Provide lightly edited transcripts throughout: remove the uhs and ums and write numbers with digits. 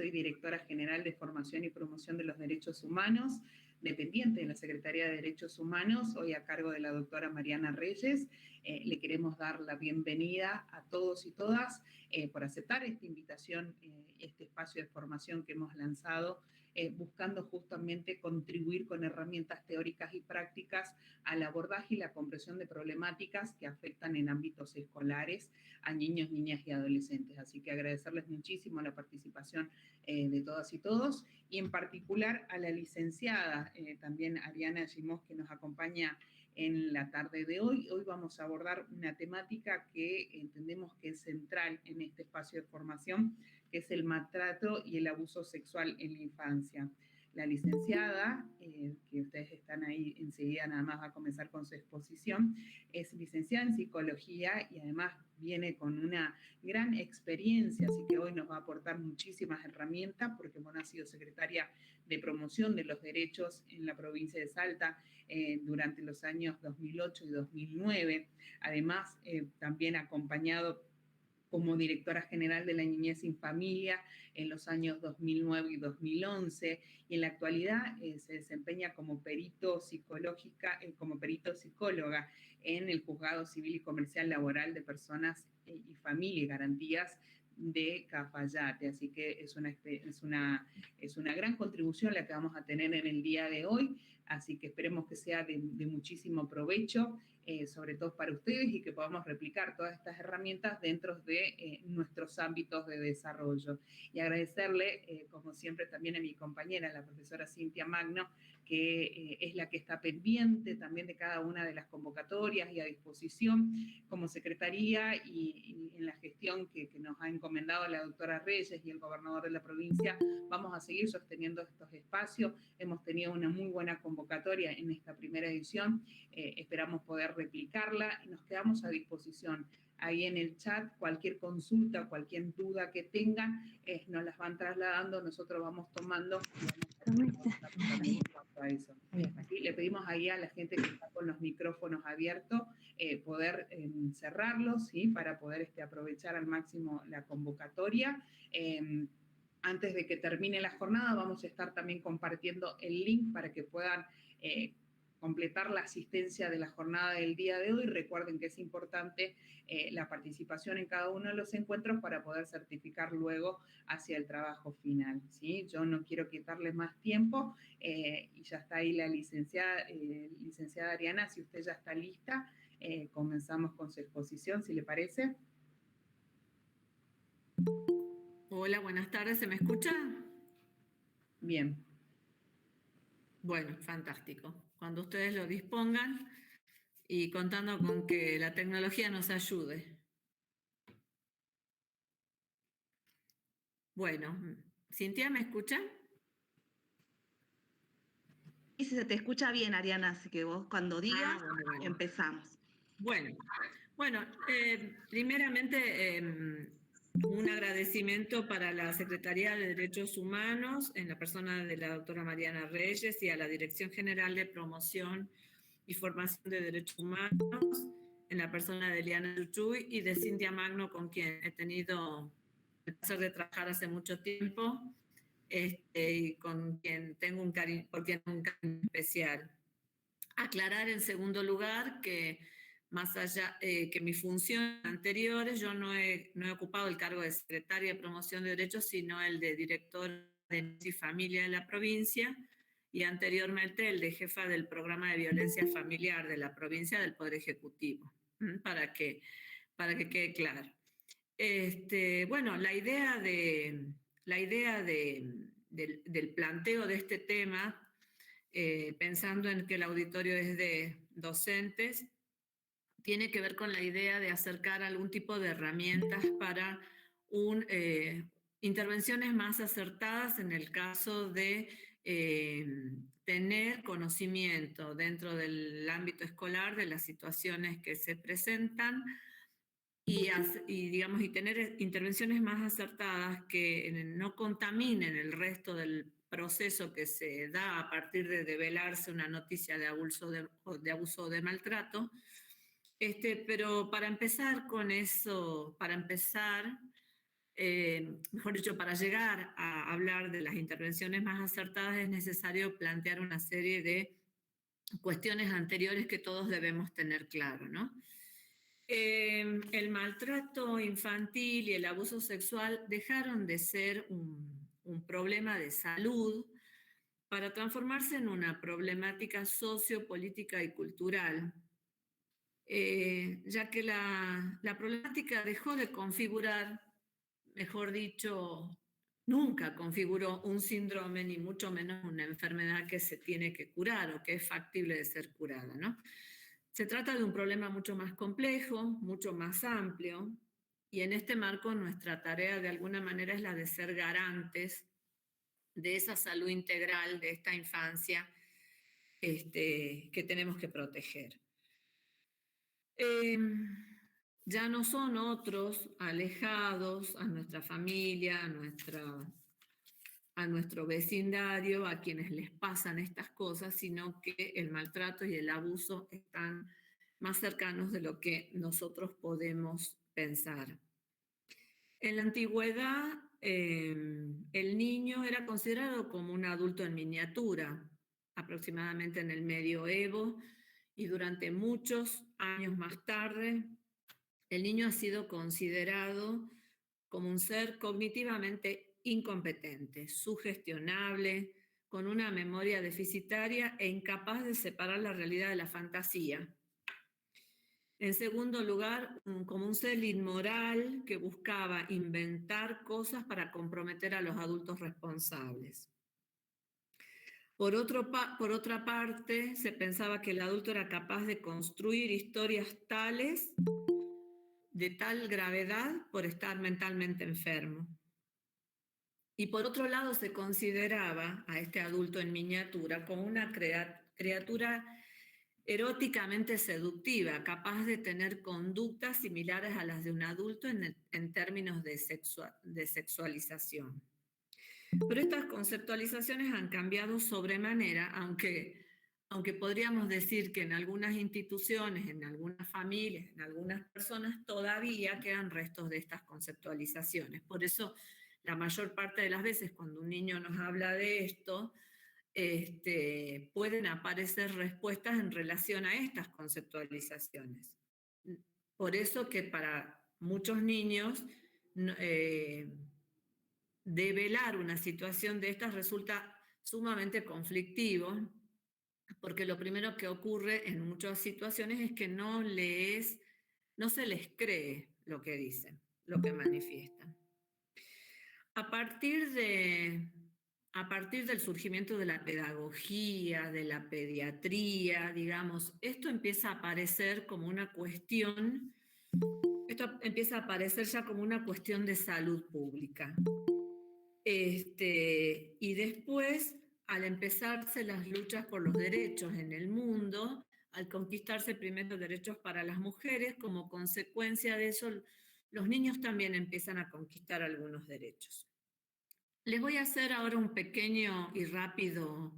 soy directora general de Formación y Promoción de los Derechos Humanos, dependiente de la Secretaría de Derechos Humanos, hoy a cargo de la doctora Mariana Reyes. Le queremos dar la bienvenida a todos y todas por aceptar esta invitación, este espacio de formación que hemos lanzado, buscando justamente contribuir con herramientas teóricas y prácticas al abordaje y la comprensión de problemáticas que afectan en ámbitos escolares a niños, niñas y adolescentes. Así que agradecerles muchísimo la participación de todas y todos, y en particular a la licenciada también Ariana Gimós, que nos acompaña en la tarde de hoy. Hoy vamos a abordar una temática que entendemos que es central en este espacio de formación, que es el maltrato y el abuso sexual en la infancia. La licenciada, que ustedes están ahí enseguida, nada más va a comenzar con su exposición, es licenciada en psicología y además viene con una gran experiencia, así que hoy nos va a aportar muchísimas herramientas, porque bueno, ha sido secretaria de promoción de los derechos en la provincia de Salta durante los años 2008 y 2009. Además, también ha acompañado como directora general de la Niñez sin Familia en los años 2009 y 2011, y en la actualidad se desempeña como perito psicóloga en el Juzgado Civil y Comercial Laboral de Personas y Familia y Garantías de Cafayate. Así que es una gran contribución la que vamos a tener en el día de hoy, así que esperemos que sea de muchísimo provecho, sobre todo para ustedes, y que podamos replicar todas estas herramientas dentro de nuestros ámbitos de desarrollo. Y agradecerle, como siempre, también a mi compañera, la profesora Cintia Magno, que es la que está pendiente también de cada una de las convocatorias y a disposición como secretaría y en la gestión que nos ha encomendado la doctora Reyes y el gobernador de la provincia. Vamos a seguir sosteniendo estos espacios. Hemos tenido una muy buena convocatoria en esta primera edición. Esperamos poder replicarla y nos quedamos a disposición. Ahí en el chat, cualquier consulta, cualquier duda que tengan, nos las van trasladando, nosotros vamos tomando y vamos a eso. Aquí le pedimos ahí a la gente que está con los micrófonos abiertos poder cerrarlos, ¿sí? Para poder aprovechar al máximo la convocatoria. Antes de que termine la jornada, vamos a estar también compartiendo el link para que puedan completar la asistencia de la jornada del día de hoy. Recuerden que es importante la participación en cada uno de los encuentros para poder certificar luego hacia el trabajo final, ¿sí? Yo no quiero quitarles más tiempo y ya está ahí la licenciada Ariana. Si usted ya está lista, comenzamos con su exposición, si le parece. Hola, buenas tardes, ¿se me escucha? Bien. Bueno, fantástico. Cuando ustedes lo dispongan y contando con que la tecnología nos ayude. Bueno, Cintia, ¿me escucha? Y se te escucha bien, Ariana, así que vos cuando digas, bueno. empezamos. Bueno, primeramente un agradecimiento para la Secretaría de Derechos Humanos, en la persona de la doctora Mariana Reyes, y a la Dirección General de Promoción y Formación de Derechos Humanos, en la persona de Eliana Yuchuy y de Cintia Magno, con quien he tenido el placer de trabajar hace mucho tiempo, y con quien tengo un cariño especial. Aclarar en segundo lugar que más allá que mis funciones anteriores, yo no he ocupado el cargo de secretaria de promoción de derechos, sino el de director de Niñez y Familia de la provincia, y anteriormente el de jefa del programa de violencia familiar de la provincia del Poder Ejecutivo, para que quede claro. Bueno, la idea del planteo de este tema, pensando en que el auditorio es de docentes, tiene que ver con la idea de acercar algún tipo de herramientas para intervenciones más acertadas en el caso de tener conocimiento dentro del ámbito escolar de las situaciones que se presentan y tener intervenciones más acertadas que no contaminen el resto del proceso que se da a partir de develarse una noticia de abuso o de maltrato. Pero para empezar con eso, mejor dicho, para llegar a hablar de las intervenciones más acertadas es necesario plantear una serie de cuestiones anteriores que todos debemos tener claro, ¿no? El maltrato infantil y el abuso sexual dejaron de ser un problema de salud para transformarse en una problemática sociopolítica y cultural, ya que la problemática dejó de configurar, mejor dicho, nunca configuró un síndrome, ni mucho menos una enfermedad que se tiene que curar o que es factible de ser curada, ¿no? Se trata de un problema mucho más complejo, mucho más amplio, y en este marco nuestra tarea de alguna manera es la de ser garantes de esa salud integral de esta infancia que tenemos que proteger. Ya no son otros alejados a nuestra familia, a nuestro vecindario, a quienes les pasan estas cosas, sino que el maltrato y el abuso están más cercanos de lo que nosotros podemos pensar. En la antigüedad, el niño era considerado como un adulto en miniatura, aproximadamente en el medioevo, y durante muchos años más tarde, el niño ha sido considerado como un ser cognitivamente incompetente, sugestionable, con una memoria deficitaria e incapaz de separar la realidad de la fantasía. En segundo lugar, como un ser inmoral que buscaba inventar cosas para comprometer a los adultos responsables. Por otra parte, se pensaba que el adulto era capaz de construir historias tales, de tal gravedad, por estar mentalmente enfermo. Y por otro lado, se consideraba a este adulto en miniatura como una criatura eróticamente seductiva, capaz de tener conductas similares a las de un adulto en términos de sexualización. Pero estas conceptualizaciones han cambiado sobremanera, aunque podríamos decir que en algunas instituciones, en algunas familias, en algunas personas, todavía quedan restos de estas conceptualizaciones. Por eso, la mayor parte de las veces cuando un niño nos habla de esto, pueden aparecer respuestas en relación a estas conceptualizaciones. Por eso que para muchos niños develar una situación de estas resulta sumamente conflictivo, porque lo primero que ocurre en muchas situaciones es que no se les cree lo que dicen, lo que manifiestan. A partir del surgimiento de la pedagogía, de la pediatría, digamos, esto empieza a aparecer como una cuestión, esto empieza a aparecer ya como una cuestión de salud pública. Y después, al empezarse las luchas por los derechos en el mundo, al conquistarse primero derechos para las mujeres, como consecuencia de eso, los niños también empiezan a conquistar algunos derechos. Les voy a hacer ahora un pequeño y rápido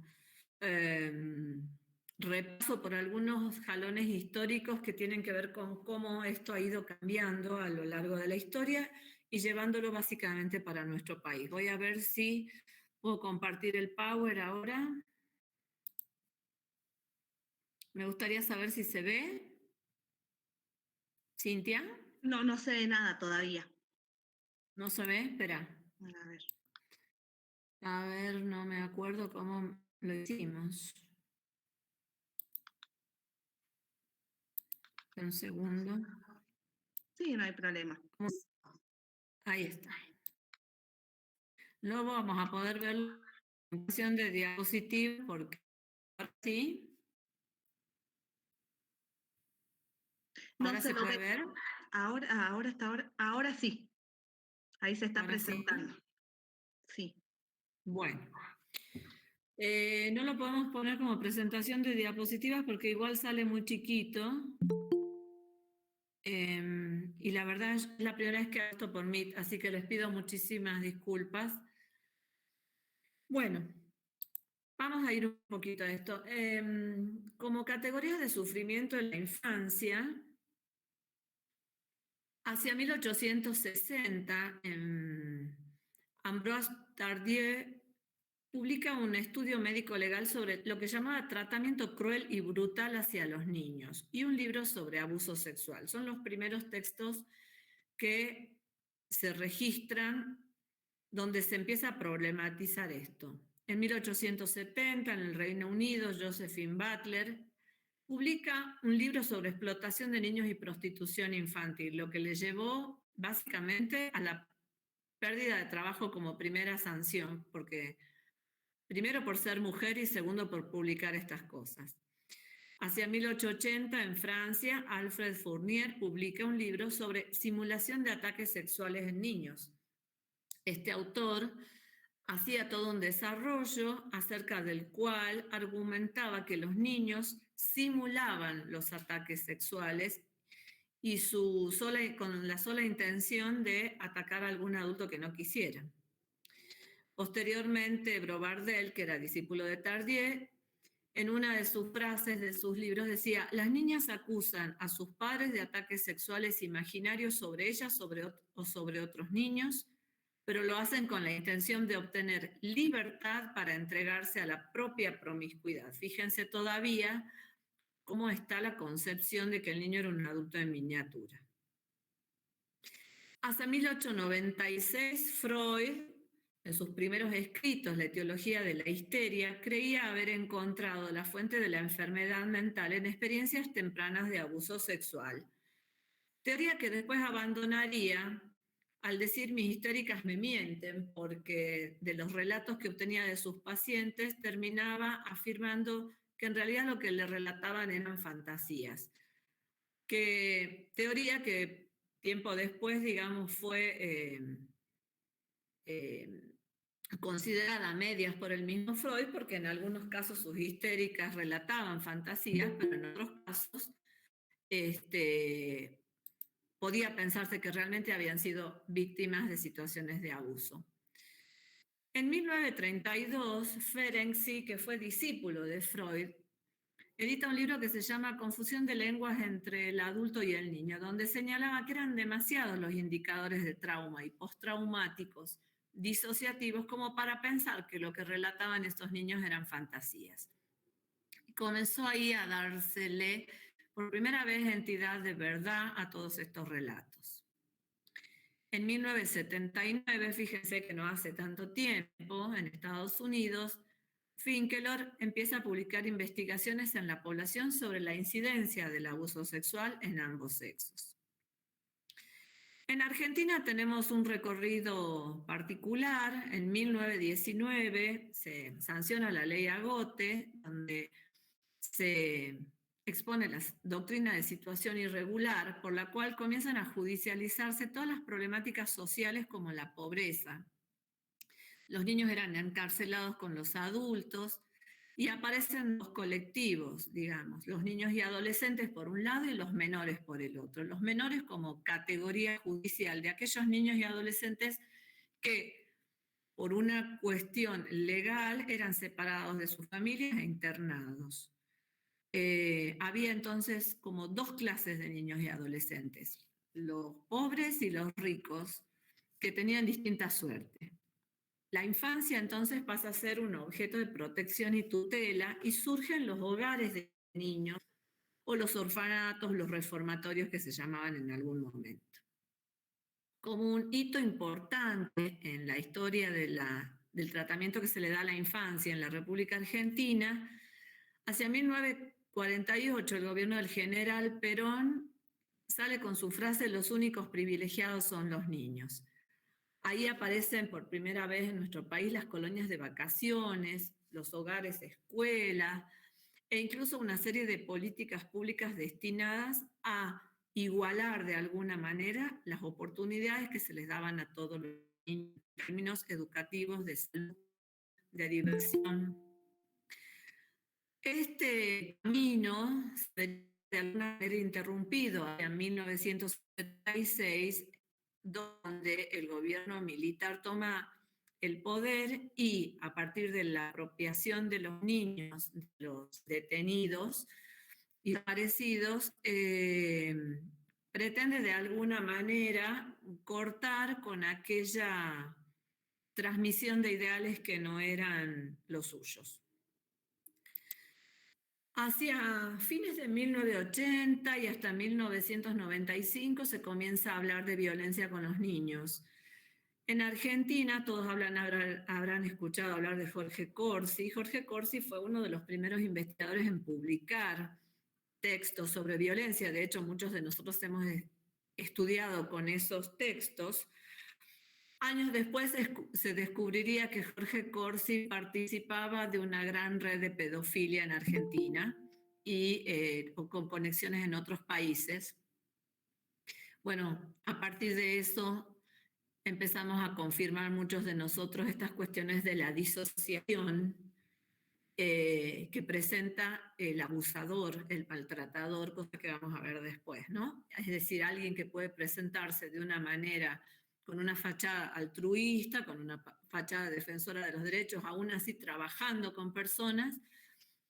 repaso por algunos jalones históricos que tienen que ver con cómo esto ha ido cambiando a lo largo de la historia y llevándolo básicamente para nuestro país. Voy a ver si puedo compartir el Power ahora. Me gustaría saber si se ve. ¿Cintia? No, no se ve nada todavía. ¿No se ve? Espera. A ver. A ver, no me acuerdo cómo lo hicimos. Un segundo. Sí, no hay problema. Ahí está. No vamos a poder ver la presentación de diapositiva porque sí. No ¿Ahora se puede ver? Ahora sí. Ahí se está ¿Ahora presentando. Sí. Bueno. No lo podemos poner como presentación de diapositivas porque igual sale muy chiquito. Y la verdad es la primera vez que hago esto por Meet, así que les pido muchísimas disculpas. Bueno, vamos a ir un poquito a esto. Como categoría de sufrimiento en la infancia, Hacia 1860, Ambroise Tardieu publica un estudio médico-legal sobre lo que llamaba tratamiento cruel y brutal hacia los niños y un libro sobre abuso sexual. Son los primeros textos que se registran donde se empieza a problematizar esto. En 1870, en el Reino Unido, Josephine Butler publica un libro sobre explotación de niños y prostitución infantil, lo que le llevó básicamente a la pérdida de trabajo como primera sanción, porque primero por ser mujer y segundo por publicar estas cosas. Hacia 1880, en Francia, Alfred Fournier publica un libro sobre simulación de ataques sexuales en niños. Este autor hacía todo un desarrollo acerca del cual argumentaba que los niños simulaban los ataques sexuales y con la sola intención de atacar a algún adulto que no quisiera. Posteriormente, Brovardel, que era discípulo de Tardieu, en una de sus frases de sus libros decía: las niñas acusan a sus padres de ataques sexuales imaginarios sobre ellas o sobre otros niños, pero lo hacen con la intención de obtener libertad para entregarse a la propia promiscuidad. Fíjense todavía cómo está la concepción de que el niño era un adulto en miniatura. Hasta 1896, Freud, en sus primeros escritos, La etiología de la histeria, creía haber encontrado la fuente de la enfermedad mental en experiencias tempranas de abuso sexual. Teoría que después abandonaría al decir: mis histéricas me mienten, porque de los relatos que obtenía de sus pacientes terminaba afirmando que en realidad lo que le relataban eran fantasías. Teoría que tiempo después, digamos, fue considerada a medias por el mismo Freud, porque en algunos casos sus histéricas relataban fantasías, pero en otros casos podía pensarse que realmente habían sido víctimas de situaciones de abuso. En 1932, Ferenczi, que fue discípulo de Freud, edita un libro que se llama Confusión de lenguas entre el adulto y el niño, donde señalaba que eran demasiados los indicadores de trauma y postraumáticos disociativos como para pensar que lo que relataban estos niños eran fantasías. Y comenzó ahí a dársele por primera vez entidad de verdad a todos estos relatos. En 1979, fíjense que no hace tanto tiempo, en Estados Unidos, Finkelor empieza a publicar investigaciones en la población sobre la incidencia del abuso sexual en ambos sexos. En Argentina tenemos un recorrido particular. En 1919 se sanciona la ley Agote, donde se expone la doctrina de situación irregular, por la cual comienzan a judicializarse todas las problemáticas sociales como la pobreza. Los niños eran encarcelados con los adultos y aparecen los colectivos, digamos, los niños y adolescentes por un lado y los menores por el otro. Los menores como categoría judicial de aquellos niños y adolescentes que por una cuestión legal eran separados de sus familias e internados. Había entonces como dos clases de niños y adolescentes, los pobres y los ricos, que tenían distinta suerte. La infancia entonces pasa a ser un objeto de protección y tutela y surgen los hogares de niños o los orfanatos, los reformatorios que se llamaban en algún momento. Como un hito importante en la historia del tratamiento que se le da a la infancia en la República Argentina, hacia 1948 el gobierno del general Perón sale con su frase: los únicos privilegiados son los niños. Ahí aparecen por primera vez en nuestro país las colonias de vacaciones, los hogares escuelas, e incluso una serie de políticas públicas destinadas a igualar de alguna manera las oportunidades que se les daban a todos los niños en términos educativos, de salud, de diversión. Este camino se de alguna manera interrumpido en 1976, donde el gobierno militar toma el poder y a partir de la apropiación de los niños, de los detenidos y desaparecidos, pretende de alguna manera cortar con aquella transmisión de ideales que no eran los suyos. Hacia fines de 1980 y hasta 1995 se comienza a hablar de violencia con los niños. En Argentina todos habrán escuchado hablar de Jorge Corsi. Jorge Corsi fue uno de los primeros investigadores en publicar textos sobre violencia. De hecho, muchos de nosotros hemos estudiado con esos textos. Años después se descubriría que Jorge Corsi participaba de una gran red de pedofilia en Argentina y con conexiones en otros países. Bueno, a partir de eso empezamos a confirmar muchos de nosotros estas cuestiones de la disociación que presenta el abusador, el maltratador, cosa que vamos a ver después, ¿no? Es decir, alguien que puede presentarse de una manera con una fachada altruista, con una fachada defensora de los derechos, aún así trabajando con personas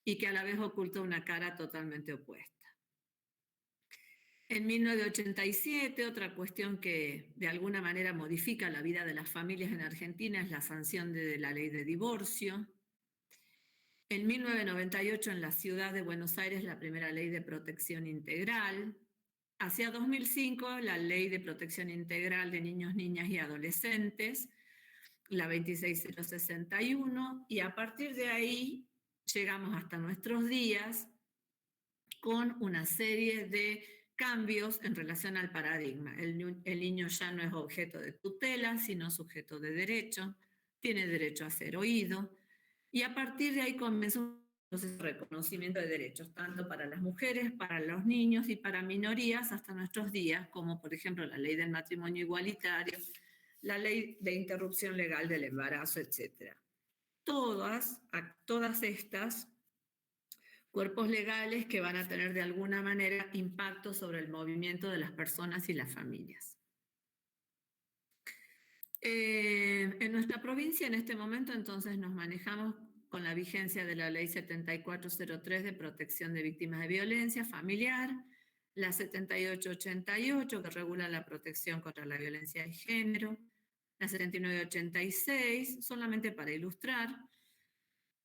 y que a la vez oculta una cara totalmente opuesta. En 1987, otra cuestión que de alguna manera modifica la vida de las familias en Argentina es la sanción de la ley de divorcio. En 1998, en la ciudad de Buenos Aires, la primera ley de protección integral. Hacia 2005, la Ley de Protección Integral de Niños, Niñas y Adolescentes, la 26061, y a partir de ahí llegamos hasta nuestros días con una serie de cambios en relación al paradigma. El niño ya no es objeto de tutela, sino sujeto de derecho, tiene derecho a ser oído, y a partir de ahí comenzó proceso de reconocimiento de derechos, tanto para las mujeres, para los niños y para minorías hasta nuestros días, como por ejemplo la ley del matrimonio igualitario, la ley de interrupción legal del embarazo, etc. Todas estas cuerpos legales que van a tener de alguna manera impacto sobre el movimiento de las personas y las familias. En nuestra provincia en este momento entonces nos manejamos con la vigencia de la Ley 7403 de protección de víctimas de violencia familiar, la 7888 que regula la protección contra la violencia de género, la 7986, solamente para ilustrar,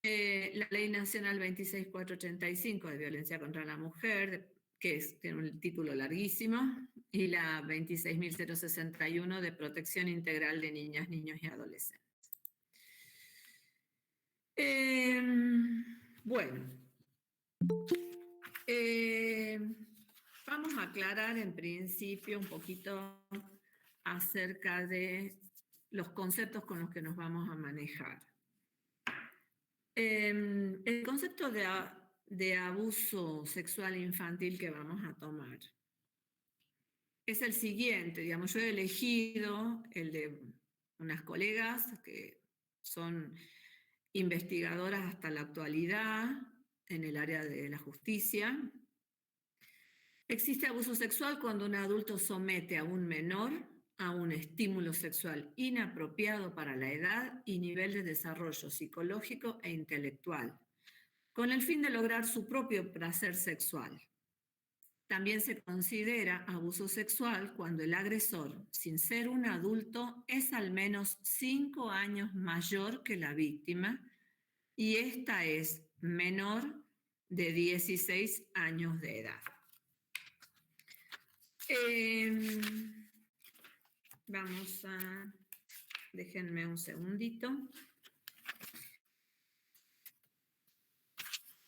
la Ley Nacional 26485 de violencia contra la mujer, que tiene un título larguísimo, y la 26061 de protección integral de niñas, niños y adolescentes. Bueno, vamos a aclarar en principio un poquito acerca de los conceptos con los que nos vamos a manejar. El concepto de abuso sexual infantil que vamos a tomar es el siguiente, digamos, yo he elegido el de unas colegas que son investigadoras hasta la actualidad en el área de la justicia. Existe abuso sexual cuando un adulto somete a un menor a un estímulo sexual inapropiado para la edad y nivel de desarrollo psicológico e intelectual, con el fin de lograr su propio placer sexual. También se considera abuso sexual cuando el agresor, sin ser un adulto, es al menos 5 años mayor que la víctima y esta es menor de 16 años de edad. Vamos a... Déjenme un segundito.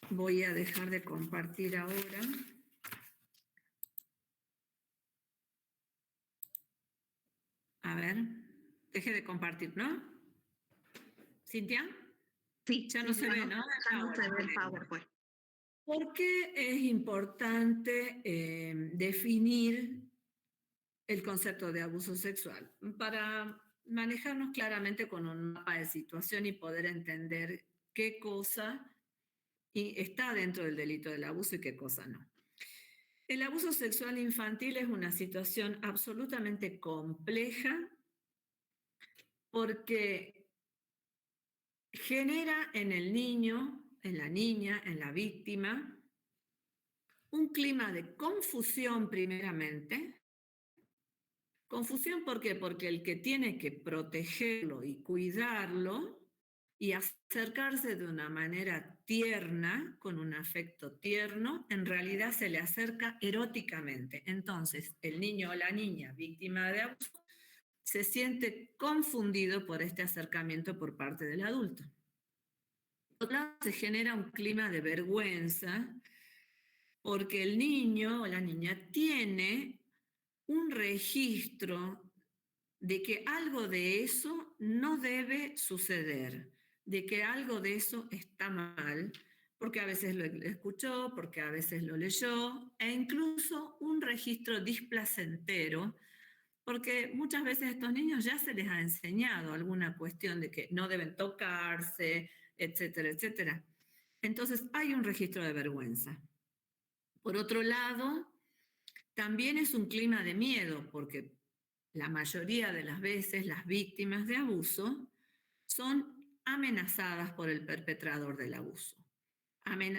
Voy a dejar de compartir ahora. A ver, deje de compartir, ¿no? ¿Cintia? Sí. Ya no se ve, ¿no? Ya no se ve el PowerPoint. ¿Por qué es importante definir el concepto de abuso sexual? Para manejarnos claramente con un mapa de situación y poder entender qué cosa está dentro del delito del abuso y qué cosa no. El abuso sexual infantil es una situación absolutamente compleja porque genera en el niño, en la niña, en la víctima, un clima de confusión primeramente, Confusión, ¿por qué? Porque el que tiene que protegerlo y cuidarlo y acercarse de una manera tierna, con un afecto tierno, en realidad se le acerca eróticamente. Entonces, el niño o la niña víctima de abuso se siente confundido por este acercamiento por parte del adulto. Por otro lado, se genera un clima de vergüenza porque el niño o la niña tiene un registro de que algo de eso no debe suceder, de que algo de eso está mal, porque a veces lo escuchó, porque a veces lo leyó, e incluso un registro displacentero, porque muchas veces a estos niños ya se les ha enseñado alguna cuestión de que no deben tocarse, etcétera, etcétera. Entonces hay un registro de vergüenza. Por otro lado, también es un clima de miedo, porque la mayoría de las veces las víctimas de abuso son amenazadas por el perpetrador del abuso.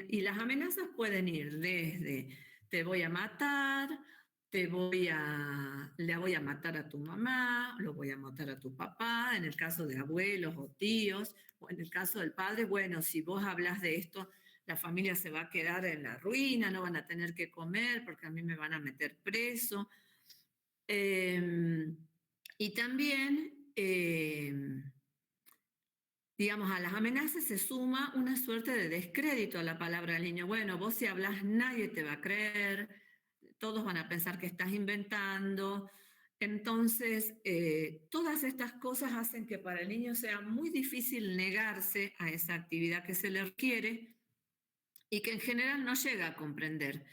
Y las amenazas pueden ir desde te voy a matar, le voy a matar a tu mamá, lo voy a matar a tu papá, en el caso de abuelos o tíos, o en el caso del padre, bueno, si vos hablas de esto, la familia se va a quedar en la ruina, no van a tener que comer porque a mí me van a meter preso. Y también, digamos, a las amenazas se suma una suerte de descrédito a la palabra del niño. Bueno, vos si hablas nadie te va a creer, todos van a pensar que estás inventando. Entonces, todas estas cosas hacen que para el niño sea muy difícil negarse a esa actividad que se le requiere y que en general no llega a comprender.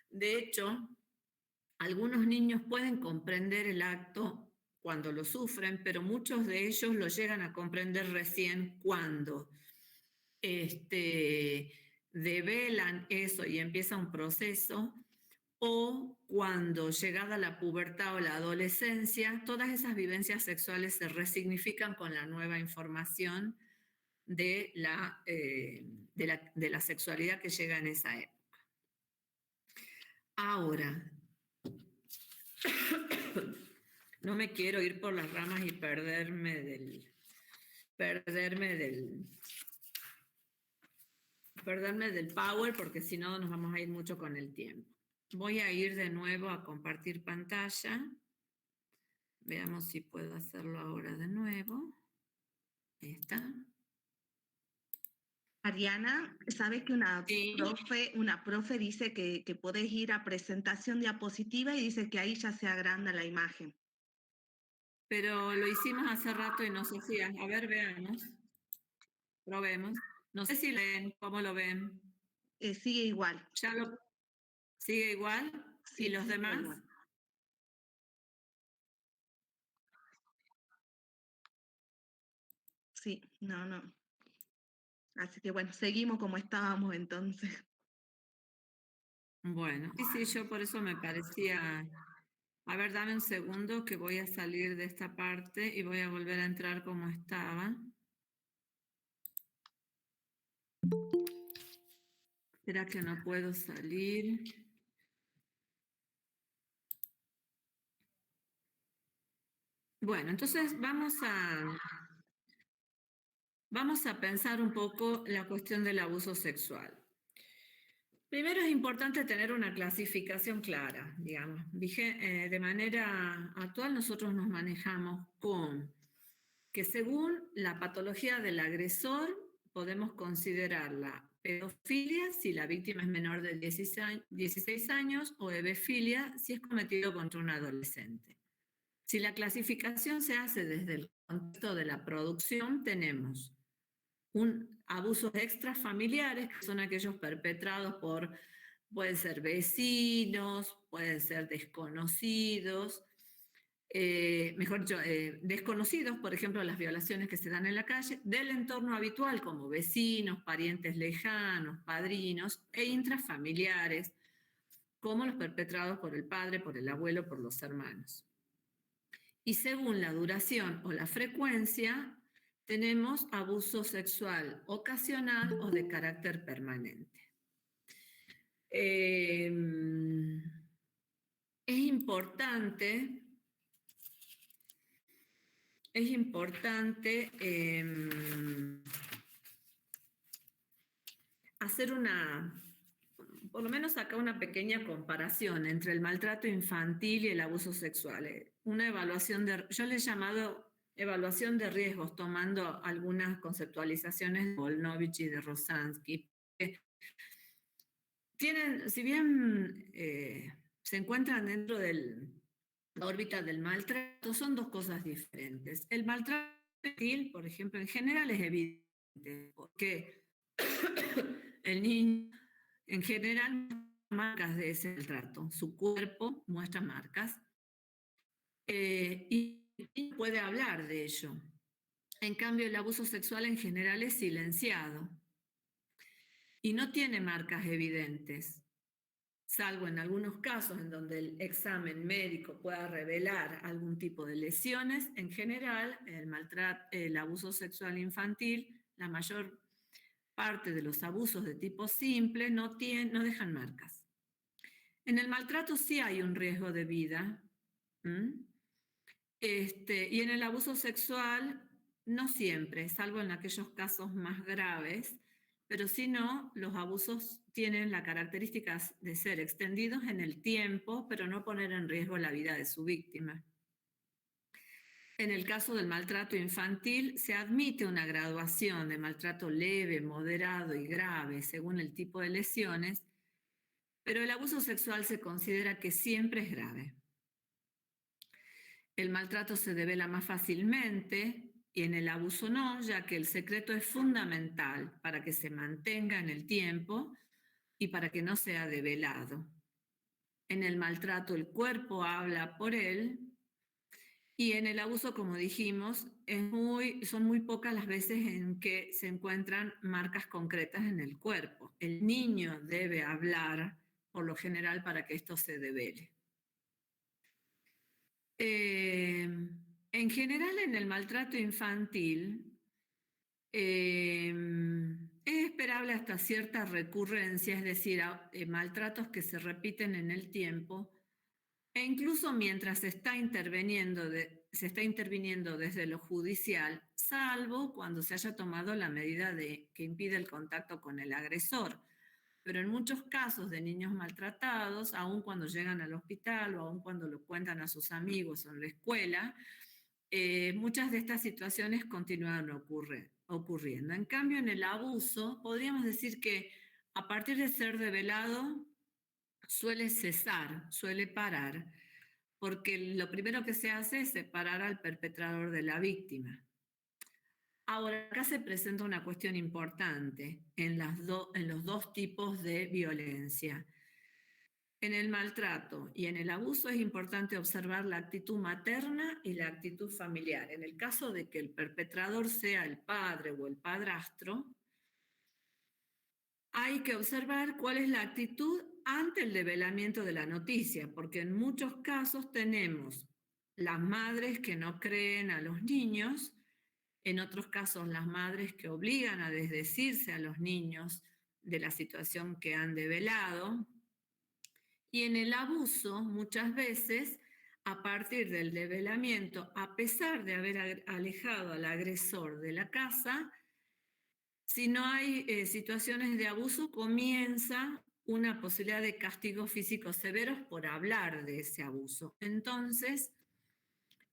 De hecho, algunos niños pueden comprender el acto cuando lo sufren, pero muchos de ellos lo llegan a comprender recién cuando develan eso y empieza un proceso, o cuando llegada la pubertad o la adolescencia, todas esas vivencias sexuales se resignifican con la nueva información de la sexualidad que llega en esa época. Ahora, no me quiero ir por las ramas y perderme del power, porque si no nos vamos a ir mucho con el tiempo. Voy a ir de nuevo a compartir pantalla. Veamos si puedo hacerlo ahora de nuevo. Ahí está. Ariana, ¿sabes que Sí. una profe dice que podés ir a presentación diapositiva y dice que ahí ya se agranda la imagen? Pero lo hicimos hace rato y no sé si... A ver, veamos. Probemos. No sé si ven, ¿cómo lo ven? Sigue igual. ¿Ya lo sigue igual? Sí, ¿Y los sigue demás? igual. Sí, no. Así que bueno, seguimos como estábamos entonces. Bueno, sí, yo por eso me parecía... A ver, dame un segundo que voy a salir de esta parte y voy a volver a entrar como estaba. ¿Será que no puedo salir? Bueno, entonces vamos a pensar un poco la cuestión del abuso sexual. Primero es importante tener una clasificación clara, digamos. De manera actual nosotros nos manejamos con que según la patología del agresor podemos considerar la pedofilia si la víctima es menor de 16 años o hebefilia si es cometido contra un adolescente. Si la clasificación se hace desde el contexto de la producción, tenemos abusos extrafamiliares, que son aquellos perpetrados pueden ser vecinos, pueden ser desconocidos, desconocidos, por ejemplo, las violaciones que se dan en la calle, del entorno habitual, como vecinos, parientes lejanos, padrinos, e intrafamiliares, como los perpetrados por el padre, por el abuelo, por los hermanos. Y según la duración o la frecuencia, tenemos abuso sexual ocasional o de carácter permanente. Es importante es importante hacer por lo menos acá una pequeña comparación entre el maltrato infantil y el abuso sexual. Una evaluación yo le he llamado evaluación de riesgos, tomando algunas conceptualizaciones de Volnovich y de Rosansky. Si bien se encuentran dentro de la órbita del maltrato, son dos cosas diferentes. El maltrato infantil, por ejemplo, en general es evidente, porque el niño en general muestra marcas de ese maltrato, su cuerpo muestra marcas y puede hablar de ello. En cambio, el abuso sexual en general es silenciado y no tiene marcas evidentes, salvo en algunos casos en donde el examen médico pueda revelar algún tipo de lesiones. En general, el abuso sexual infantil, la mayor parte de los abusos de tipo simple no dejan marcas. En el maltrato sí hay un riesgo de vida. Y en el abuso sexual no siempre, salvo en aquellos casos más graves, pero si no, los abusos tienen la característica de ser extendidos en el tiempo, pero no poner en riesgo la vida de su víctima. En el caso del maltrato infantil, se admite una graduación de maltrato leve, moderado y grave según el tipo de lesiones, pero el abuso sexual se considera que siempre es grave. El maltrato se devela más fácilmente y en el abuso no, ya que el secreto es fundamental para que se mantenga en el tiempo y para que no sea develado. En el maltrato el cuerpo habla por él y en el abuso, como dijimos, son muy pocas las veces en que se encuentran marcas concretas en el cuerpo. El niño debe hablar, por lo general, para que esto se devele. En general, en el maltrato infantil, es esperable hasta cierta recurrencia, es decir, maltratos que se repiten en el tiempo, e incluso mientras se está interviniendo desde lo judicial, salvo cuando se haya tomado la medida que impide el contacto con el agresor. Pero en muchos casos de niños maltratados, aun cuando llegan al hospital o aun cuando lo cuentan a sus amigos o en la escuela, muchas de estas situaciones continúan ocurriendo. En cambio, en el abuso, podríamos decir que a partir de ser develado, suele cesar, suele parar, porque lo primero que se hace es separar al perpetrador de la víctima. Ahora, acá se presenta una cuestión importante en los dos tipos de violencia. En el maltrato y en el abuso es importante observar la actitud materna y la actitud familiar. En el caso de que el perpetrador sea el padre o el padrastro, hay que observar cuál es la actitud ante el develamiento de la noticia, porque en muchos casos tenemos las madres que no creen a los niños, en otros casos las madres que obligan a desdecirse a los niños de la situación que han develado. Y en el abuso, muchas veces, a partir del develamiento, a pesar de haber alejado al agresor de la casa, si no hay situaciones de abuso, comienza una posibilidad de castigos físicos severos por hablar de ese abuso. Entonces,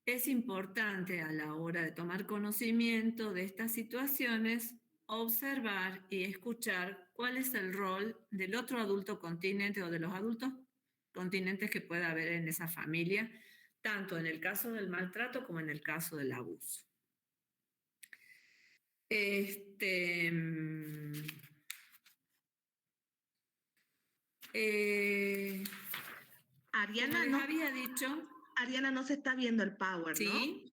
es importante a la hora de tomar conocimiento de estas situaciones, observar y escuchar cuál es el rol del otro adulto continente o de los adultos continentes que pueda haber en esa familia, tanto en el caso del maltrato como en el caso del abuso. Ariana, como les había dicho, Ariana, no se está viendo el power, ¿no? ¿sí?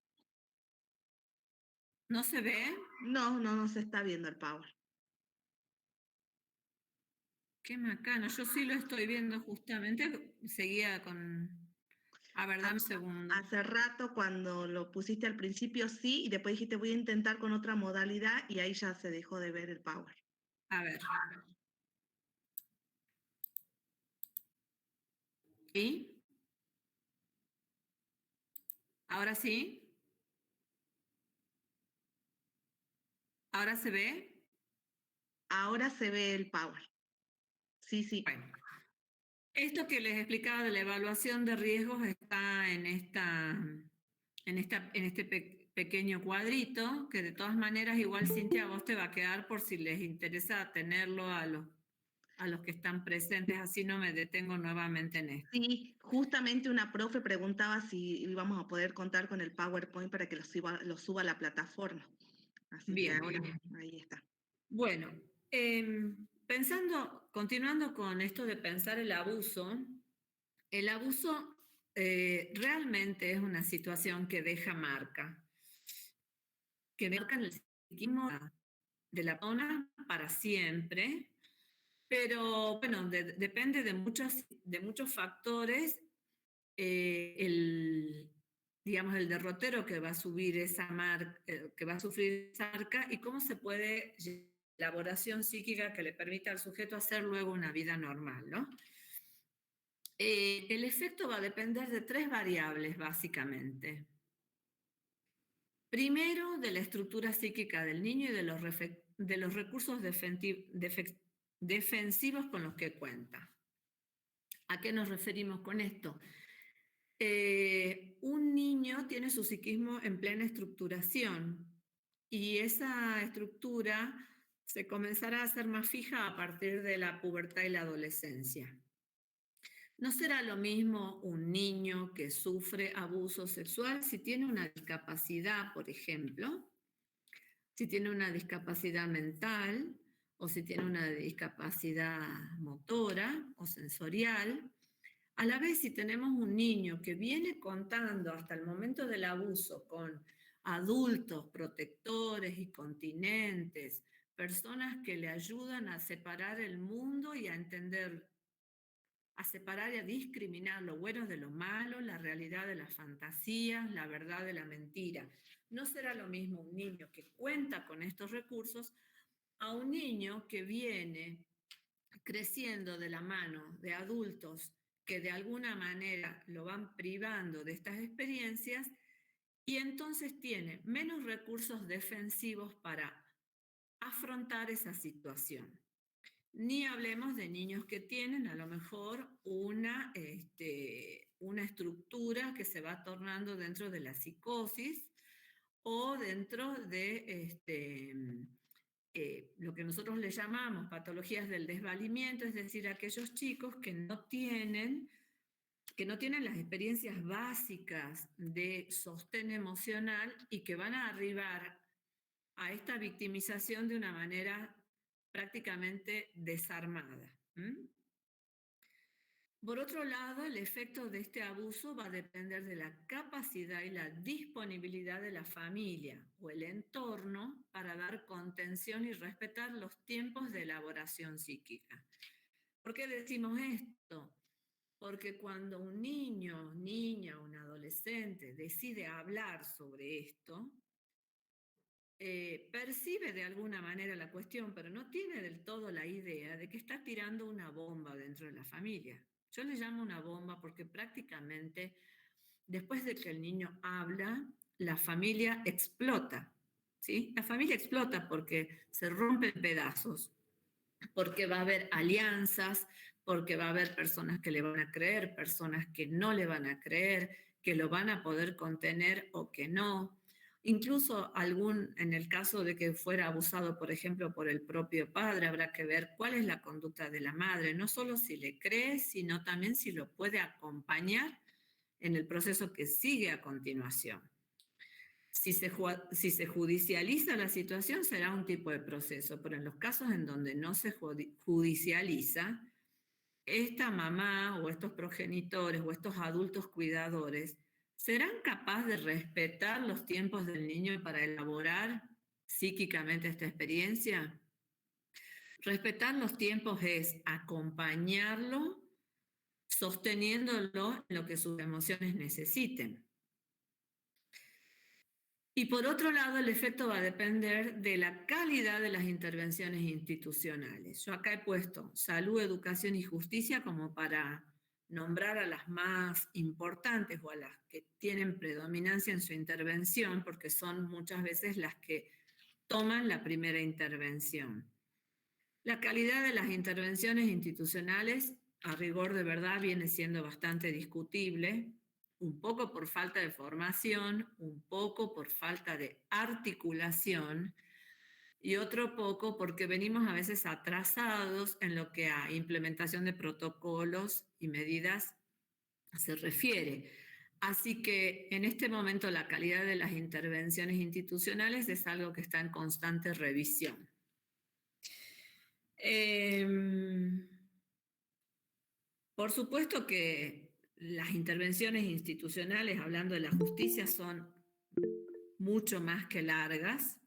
¿No se ve? No se está viendo el power. Qué macana, yo sí lo estoy viendo justamente, seguía con... A ver, dame un segundo. Hace rato cuando lo pusiste al principio sí, y después dijiste voy a intentar con otra modalidad y ahí ya se dejó de ver el power. A ver. ¿Sí? ¿Ahora sí? ¿Ahora se ve? Ahora se ve el Power. Sí, sí. Bueno, esto que les explicaba de la evaluación de riesgos está en este pequeño cuadrito, que de todas maneras igual Cintia a vos te va a quedar por si les interesa tenerlo a los que están presentes, así no me detengo nuevamente en esto. Sí, justamente una profe preguntaba si íbamos a poder contar con el PowerPoint para que lo suba a la plataforma. Así que Bien. ahora ahí está. Bueno, continuando con esto de pensar el abuso realmente es una situación que deja marca, que marca en el psiquismo de la persona para siempre, pero bueno, depende de muchos factores, digamos, el derrotero que va a subir que va a sufrir esa marca y cómo se puede elaboración psíquica que le permita al sujeto hacer luego una vida normal, ¿no? El efecto va a depender de 3 variables, básicamente. Primero, de la estructura psíquica del niño y de los recursos defensivos con los que cuenta. ¿A qué nos referimos con esto? Un niño tiene su psiquismo en plena estructuración y esa estructura se comenzará a hacer más fija a partir de la pubertad y la adolescencia. No será lo mismo un niño que sufre abuso sexual si tiene una discapacidad, por ejemplo, si tiene una discapacidad mental o si tiene una discapacidad motora o sensorial. A la vez, si tenemos un niño que viene contando hasta el momento del abuso con adultos protectores y continentes, personas que le ayudan a separar el mundo y a entender, a separar y a discriminar lo bueno de lo malo, la realidad de las fantasías, la verdad de la mentira. No será lo mismo un niño que cuenta con estos recursos a un niño que viene creciendo de la mano de adultos que de alguna manera lo van privando de estas experiencias y entonces tiene menos recursos defensivos para afrontar esa situación. Ni hablemos de niños que tienen a lo mejor una estructura que se va tornando dentro de la psicosis o dentro de lo que nosotros le llamamos patologías del desvalimiento, es decir, aquellos chicos que no tienen las experiencias básicas de sostén emocional y que van a arribar a esta victimización de una manera prácticamente desarmada. Por otro lado, el efecto de este abuso va a depender de la capacidad y la disponibilidad de la familia o el entorno para dar contención y respetar los tiempos de elaboración psíquica. ¿Por qué decimos esto? Porque cuando un niño, niña, un adolescente decide hablar sobre esto, percibe de alguna manera la cuestión, pero no tiene del todo la idea de que está tirando una bomba dentro de la familia. Yo le llamo una bomba porque prácticamente después de que el niño habla, la familia explota, ¿sí? La familia explota porque se rompe en pedazos, porque va a haber alianzas, porque va a haber personas que le van a creer, personas que no le van a creer, que lo van a poder contener o que no. Incluso en el caso de que fuera abusado, por ejemplo, por el propio padre, habrá que ver cuál es la conducta de la madre, no solo si le cree, sino también si lo puede acompañar en el proceso que sigue a continuación. Si se judicializa la situación, será un tipo de proceso, pero en los casos en donde no se judicializa, esta mamá o estos progenitores o estos adultos cuidadores serán capaces de respetar los tiempos del niño para elaborar psíquicamente esta experiencia. Respetar los tiempos es acompañarlo, sosteniéndolo en lo que sus emociones necesiten. Y por otro lado, el efecto va a depender de la calidad de las intervenciones institucionales. Yo acá he puesto salud, educación y justicia como para nombrar a las más importantes o a las que tienen predominancia en su intervención, porque son muchas veces las que toman la primera intervención. La calidad de las intervenciones institucionales, a rigor de verdad, viene siendo bastante discutible, un poco por falta de formación, un poco por falta de articulación y otro poco porque venimos a veces atrasados en lo que a implementación de protocolos y medidas se refiere. Así que en este momento la calidad de las intervenciones institucionales es algo que está en constante revisión. Por supuesto que las intervenciones institucionales, hablando de la justicia, son mucho más que largas.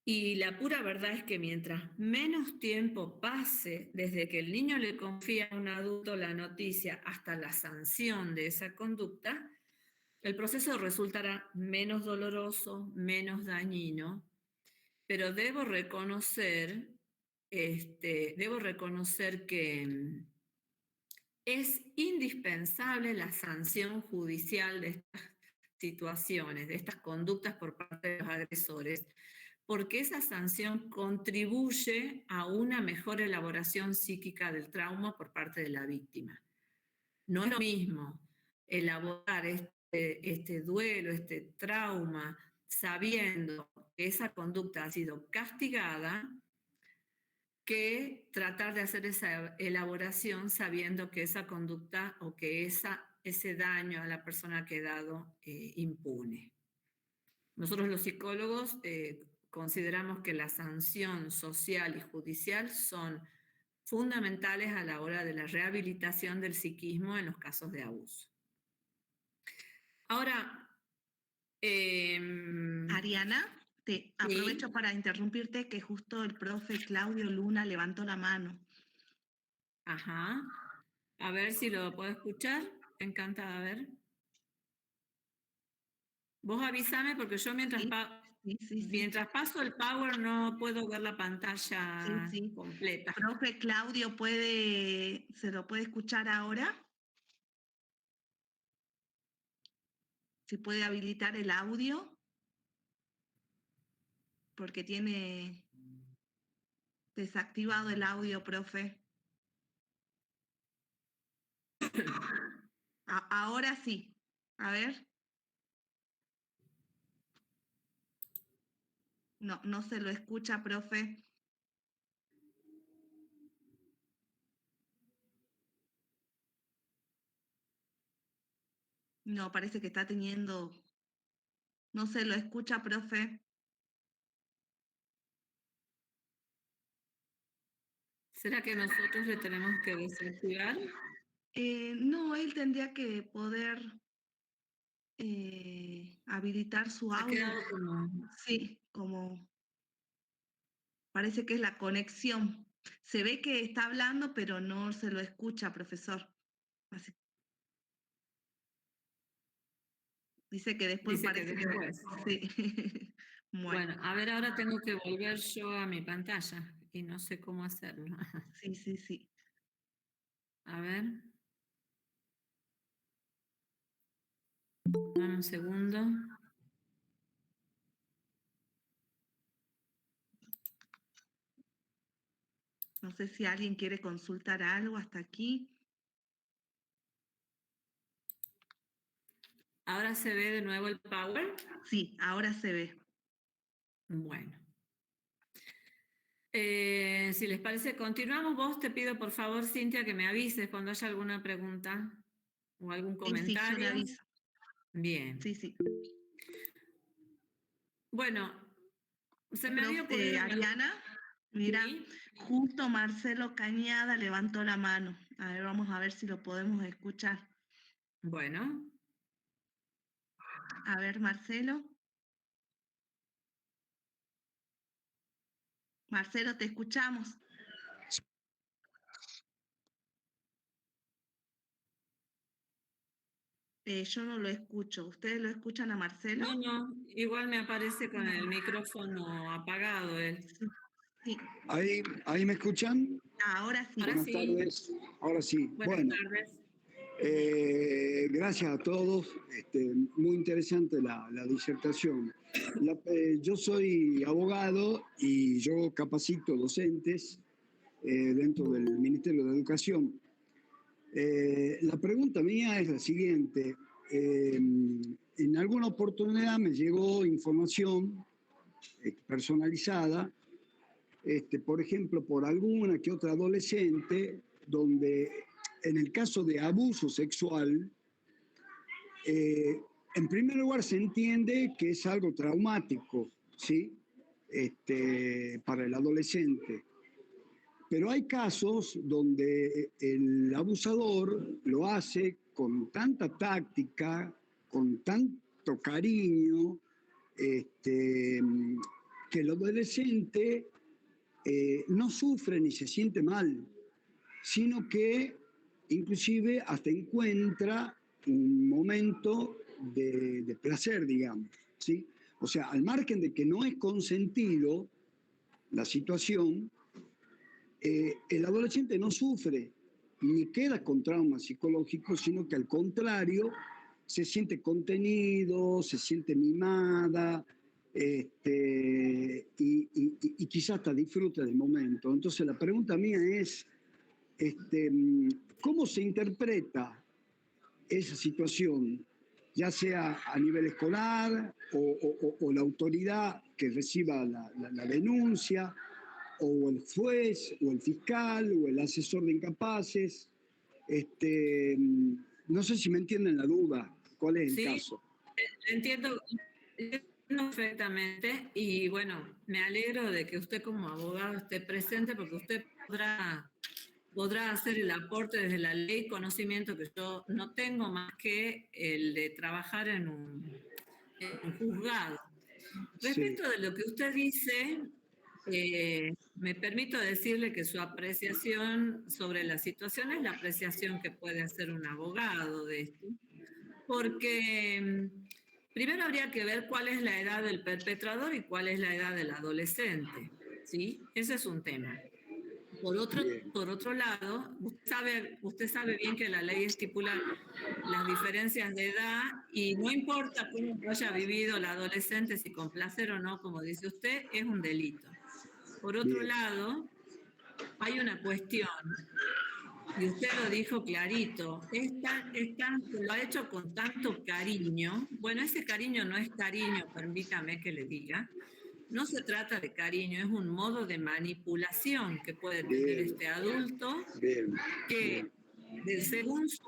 Y la pura verdad es que mientras menos tiempo pase desde que el niño le confía a un adulto la noticia hasta la sanción de esa conducta, el proceso resultará menos doloroso, menos dañino, pero debo reconocer que es indispensable la sanción judicial de estas situaciones, de estas conductas por parte de los agresores, porque esa sanción contribuye a una mejor elaboración psíquica del trauma por parte de la víctima. No es lo mismo elaborar este duelo, este trauma, sabiendo que esa conducta ha sido castigada, que tratar de hacer esa elaboración sabiendo que esa conducta o que ese daño a la persona ha quedado impune. Nosotros los psicólogos consideramos que la sanción social y judicial son fundamentales a la hora de la rehabilitación del psiquismo en los casos de abuso. Ahora, Ariana, te aprovecho para interrumpirte que justo el profe Claudio Luna levantó la mano. Ajá. A ver si lo puedo escuchar. Encantada, a ver. Vos avísame porque yo mientras paso el power no puedo ver la pantalla completa. Profe Claudio, ¿se lo puede escuchar ahora? ¿Se puede habilitar el audio? Porque tiene desactivado el audio, profe. Ahora sí. A ver. No se lo escucha, profe. No, parece que está teniendo... No se lo escucha, profe. ¿Será que nosotros le tenemos que desactivar? No, él tendría que poder habilitar su audio. Ha quedado como... Sí, como... Parece que es la conexión. Se ve que está hablando, pero no se lo escucha, profesor. Así. Dice que después parece que después. Sí. Bueno, a ver, ahora tengo que volver yo a mi pantalla y no sé cómo hacerlo. Sí. A ver. Dame un segundo. No sé si alguien quiere consultar algo hasta aquí. ¿Ahora se ve de nuevo el power? Sí, ahora se ve. Bueno. Si les parece, continuamos. Vos te pido, por favor, Cintia, que me avises cuando haya alguna pregunta o algún comentario. Sí, yo le aviso. Bien. Sí. Bueno, se me había ocurrido... Ariana, mira, ¿sí? Justo Marcelo Cañada levantó la mano. A ver, vamos a ver si lo podemos escuchar. Bueno. A ver, Marcelo. Marcelo, te escuchamos. Yo no lo escucho. ¿Ustedes lo escuchan a Marcelo? No, igual me aparece con el micrófono apagado él. Sí. ¿Ahí me escuchan? Ahora sí. Buenas tardes. Ahora sí. Buenas tardes. Gracias a todos. Muy interesante la disertación. Yo soy abogado y yo capacito docentes dentro del Ministerio de Educación. La pregunta mía es la siguiente. En alguna oportunidad me llegó información personalizada, por ejemplo, por alguna que otra adolescente, donde en el caso de abuso sexual, en primer lugar se entiende que es algo traumático, ¿sí? Para el adolescente. Pero hay casos donde el abusador lo hace con tanta táctica, con tanto cariño, que el adolescente no sufre ni se siente mal, sino que inclusive hasta encuentra un momento de placer, digamos, ¿sí? O sea, al margen de que no es consentido la situación, el adolescente no sufre ni queda con traumas psicológicos, sino que al contrario, se siente contenido, se siente mimada, y quizás hasta disfruta del momento. Entonces la pregunta mía es, ¿cómo se interpreta esa situación, ya sea a nivel escolar o la autoridad que reciba la denuncia, o el juez, o el fiscal, o el asesor de incapaces? No sé si me entienden la duda. ¿Cuál es el caso? Entiendo perfectamente y bueno, me alegro de que usted como abogado esté presente porque usted podrá hacer el aporte desde la ley, conocimiento que yo no tengo más que el de trabajar en un juzgado. Respecto de lo que usted dice, me permito decirle que su apreciación sobre la situación es la apreciación que puede hacer un abogado de esto, porque primero habría que ver cuál es la edad del perpetrador y cuál es la edad del adolescente, ¿sí? Ese es un tema. Por otro lado, usted sabe bien que la ley estipula las diferencias de edad y no importa cómo haya vivido la adolescente, si con placer o no, como dice usted, es un delito. Por otro lado, hay una cuestión, y usted lo dijo clarito, lo ha hecho con tanto cariño. Bueno, ese cariño no es cariño, permítame que le diga. No se trata de cariño, es un modo de manipulación que puede tener este adulto, que según su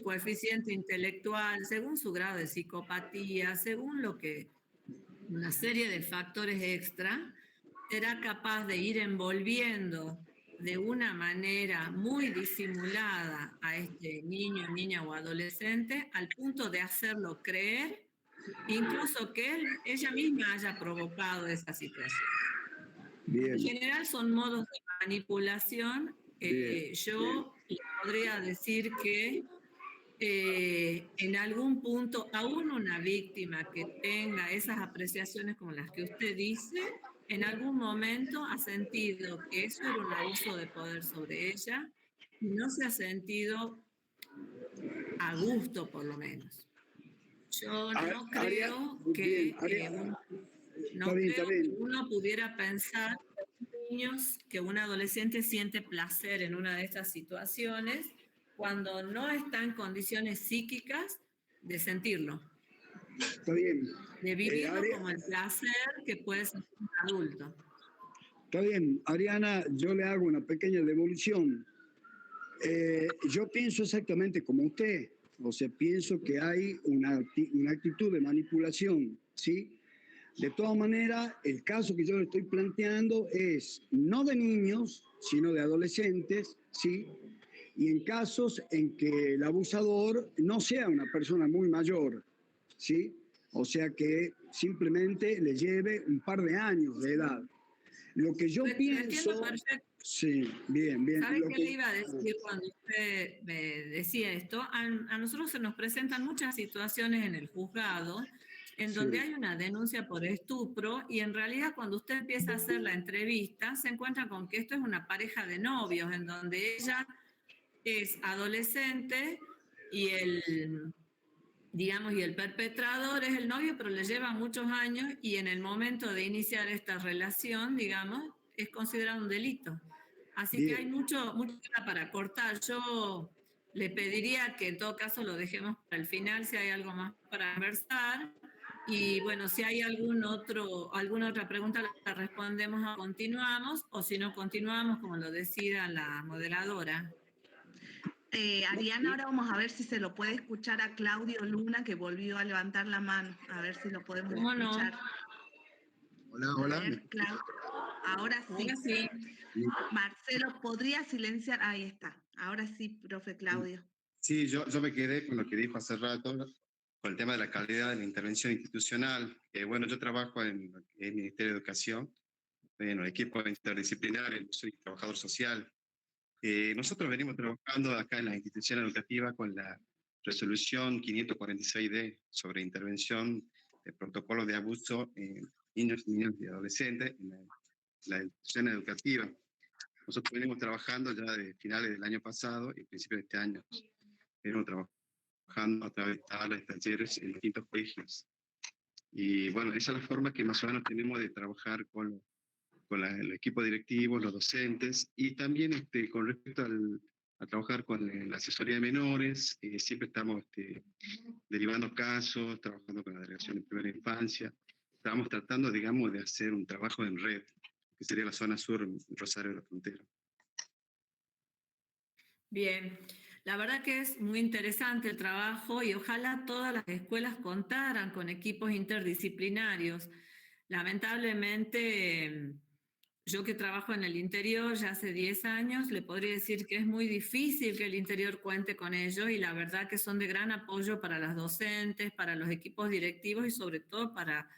coeficiente intelectual, según su grado de psicopatía, según una serie de factores extra, será capaz de ir envolviendo de una manera muy disimulada a este niño, niña o adolescente, al punto de hacerlo creer, incluso que ella misma haya provocado esa situación. En general son modos de manipulación. Yo le podría decir que en algún punto, aún una víctima que tenga esas apreciaciones como las que usted dice, en algún momento ha sentido que eso era un abuso de poder sobre ella y no se ha sentido a gusto, por lo menos. Yo no creo que uno pudiera pensar que un adolescente siente placer en una de estas situaciones cuando no está en condiciones psíquicas de sentirlo. Está bien. De vivirlo como el placer que puede ser un adulto. Está bien, Ariana, yo le hago una pequeña devolución. Yo pienso exactamente como usted, o sea, pienso que hay una actitud de manipulación, ¿sí? De todas maneras, el caso que yo le estoy planteando es no de niños, sino de adolescentes, ¿sí? Y en casos en que el abusador no sea una persona muy mayor, ¿sí? O sea que simplemente le lleve un par de años de edad. Lo que yo pienso... Sí, bien. ¿Sabe qué le iba a decir cuando usted me decía esto? A nosotros se nos presentan muchas situaciones en el juzgado en donde hay una denuncia por estupro y en realidad cuando usted empieza a hacer la entrevista se encuentra con que esto es una pareja de novios en donde ella es adolescente y digamos, y el perpetrador es el novio, pero le lleva muchos años y en el momento de iniciar esta relación, digamos, es considerado un delito. Así que hay mucho para cortar. Yo le pediría que en todo caso lo dejemos para el final, si hay algo más para conversar. Y bueno, si hay alguna otra pregunta, la respondemos o continuamos, o si no continuamos, como lo decida la moderadora. Ariana, ahora vamos a ver si se lo puede escuchar a Claudio Luna, que volvió a levantar la mano. A ver si lo podemos escuchar. Hola, hola. Ver, ahora sí. Ahora sí. Marcelo, ¿podría silenciar? Ahí está. Ahora sí, profe Claudio. Sí, yo me quedé con lo que dijo hace rato, con el tema de la calidad de la intervención institucional. Bueno, yo trabajo en el Ministerio de Educación, en el equipo interdisciplinario, soy trabajador social. Nosotros venimos trabajando acá en la institución educativa con la resolución 546D sobre intervención de protocolos de abuso en niños, niñas y adolescentes en la institución educativa. Nosotros venimos trabajando ya de finales del año pasado y principios de este año. Venimos trabajando a través de charlas, talleres en distintos colegios. Y bueno, esa es la forma que más o menos tenemos de trabajar con el equipo directivo, los docentes, y también con respecto a trabajar con la asesoría de menores. Siempre estamos derivando casos, trabajando con la Delegación de Primera Infancia. Estamos tratando, digamos, de hacer un trabajo en red, que sería la zona sur, Rosario de la Frontera. Bien, la verdad que es muy interesante el trabajo y ojalá todas las escuelas contaran con equipos interdisciplinarios. Lamentablemente, yo que trabajo en el interior ya hace 10 años, le podría decir que es muy difícil que el interior cuente con ellos y la verdad que son de gran apoyo para las docentes, para los equipos directivos y sobre todo para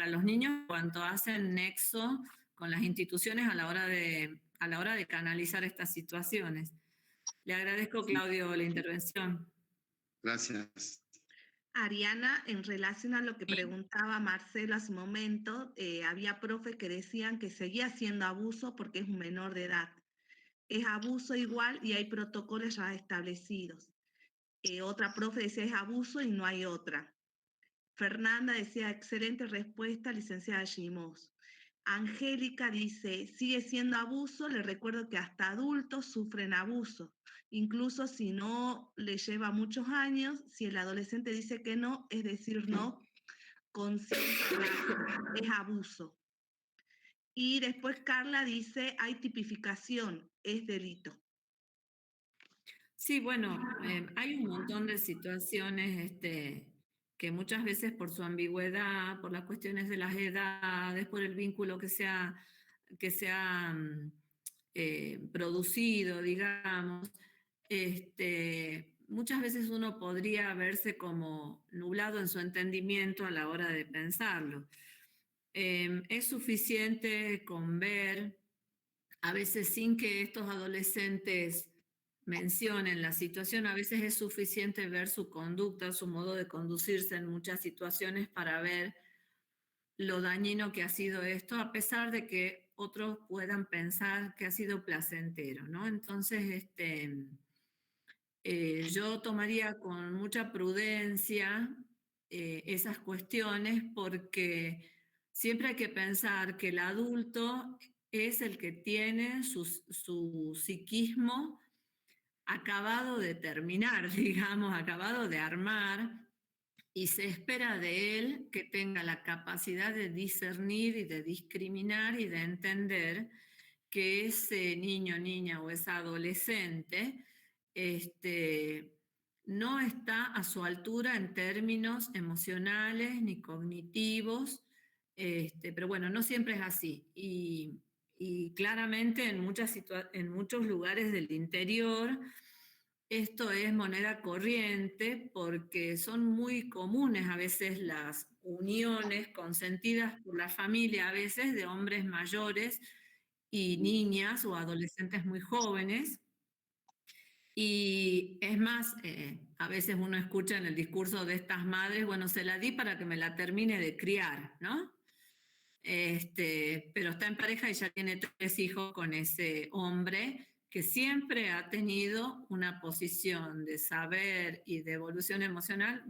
los niños cuando hacen nexo con las instituciones a la hora de canalizar estas situaciones. Le agradezco, Claudio, la intervención. Gracias. Ariana, en relación a lo que preguntaba Marcelo hace un momento, había profes que decían que seguía siendo abuso porque es un menor de edad. Es abuso igual y hay protocolos ya establecidos. Otra profe decía es abuso y no hay otra. Fernanda decía excelente respuesta, licenciada Gimos. Angélica dice, sigue siendo abuso, le recuerdo que hasta adultos sufren abuso, incluso si no le lleva muchos años, si el adolescente dice que no, es decir, no, consciente, es abuso. Y después Carla dice, hay tipificación, es delito. Sí, bueno, hay un montón de situaciones que muchas veces por su ambigüedad, por las cuestiones de las edades, por el vínculo que se ha producido, digamos, muchas veces uno podría verse como nublado en su entendimiento a la hora de pensarlo. Es suficiente con ver, a veces sin que estos adolescentes mencionen la situación, a veces es suficiente ver su conducta, su modo de conducirse en muchas situaciones para ver lo dañino que ha sido esto, a pesar de que otros puedan pensar que ha sido placentero, ¿no? Entonces, yo tomaría con mucha prudencia esas cuestiones porque siempre hay que pensar que el adulto es el que tiene su psiquismo acabado de terminar, digamos, acabado de armar, y se espera de él que tenga la capacidad de discernir y de discriminar y de entender que ese niño, niña o esa adolescente no está a su altura en términos emocionales ni cognitivos, pero bueno, no siempre es así. Y claramente en muchos lugares del interior esto es moneda corriente porque son muy comunes a veces las uniones consentidas por la familia, a veces de hombres mayores y niñas o adolescentes muy jóvenes. Y es más, a veces uno escucha en el discurso de estas madres, bueno, se la di para que me la termine de criar, ¿no? Pero está en pareja y ya tiene 3 hijos con ese hombre que siempre ha tenido una posición de saber y de evolución emocional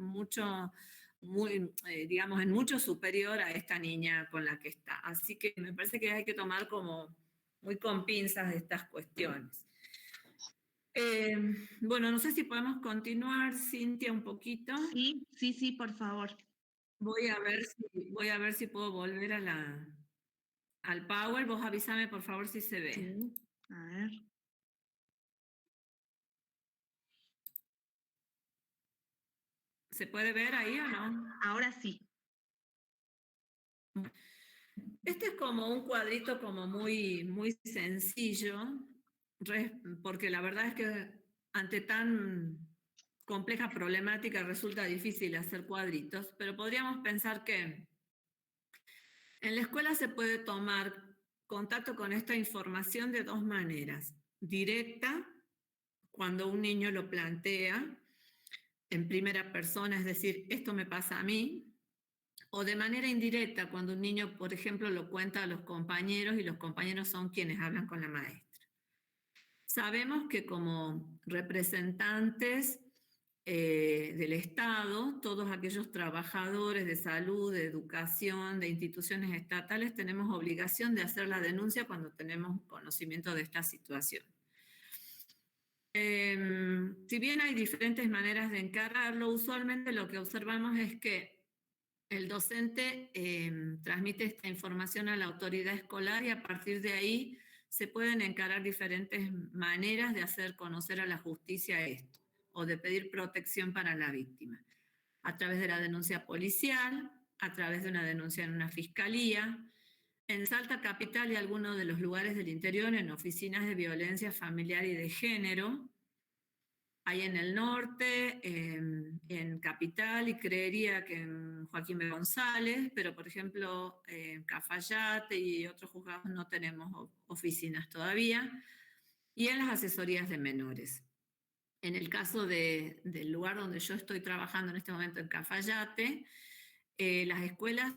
digamos, en mucho superior a esta niña con la que está. Así que me parece que hay que tomar como muy con pinzas estas cuestiones. Bueno, no sé si podemos continuar, Cintia, un poquito. Sí, por favor. Voy a ver si puedo volver al Power. Vos avísame, por favor, si se ve. Sí, a ver. ¿Se puede ver ahí o no? Ahora sí. Este es como un cuadrito como muy, muy sencillo, porque la verdad es que ante tan compleja problemática resulta difícil hacer cuadritos, pero podríamos pensar que en la escuela se puede tomar contacto con esta información de dos maneras. Directa, cuando un niño lo plantea en primera persona, es decir, esto me pasa a mí, o de manera indirecta, cuando un niño, por ejemplo, lo cuenta a los compañeros y los compañeros son quienes hablan con la maestra. Sabemos que como representantes del Estado, todos aquellos trabajadores de salud, de educación, de instituciones estatales, tenemos obligación de hacer la denuncia cuando tenemos conocimiento de esta situación. Si bien hay diferentes maneras de encararlo, usualmente lo que observamos es que el docente transmite esta información a la autoridad escolar y a partir de ahí se pueden encarar diferentes maneras de hacer conocer a la justicia esto o de pedir protección para la víctima. A través de la denuncia policial, a través de una denuncia en una fiscalía, en Salta Capital y algunos de los lugares del interior en oficinas de violencia familiar y de género. Hay en el norte, en Capital y creería que en Joaquín B. González, pero por ejemplo en Cafayate y otros juzgados no tenemos oficinas todavía, y en las asesorías de menores. En el caso del lugar donde yo estoy trabajando en este momento en Cafayate, las escuelas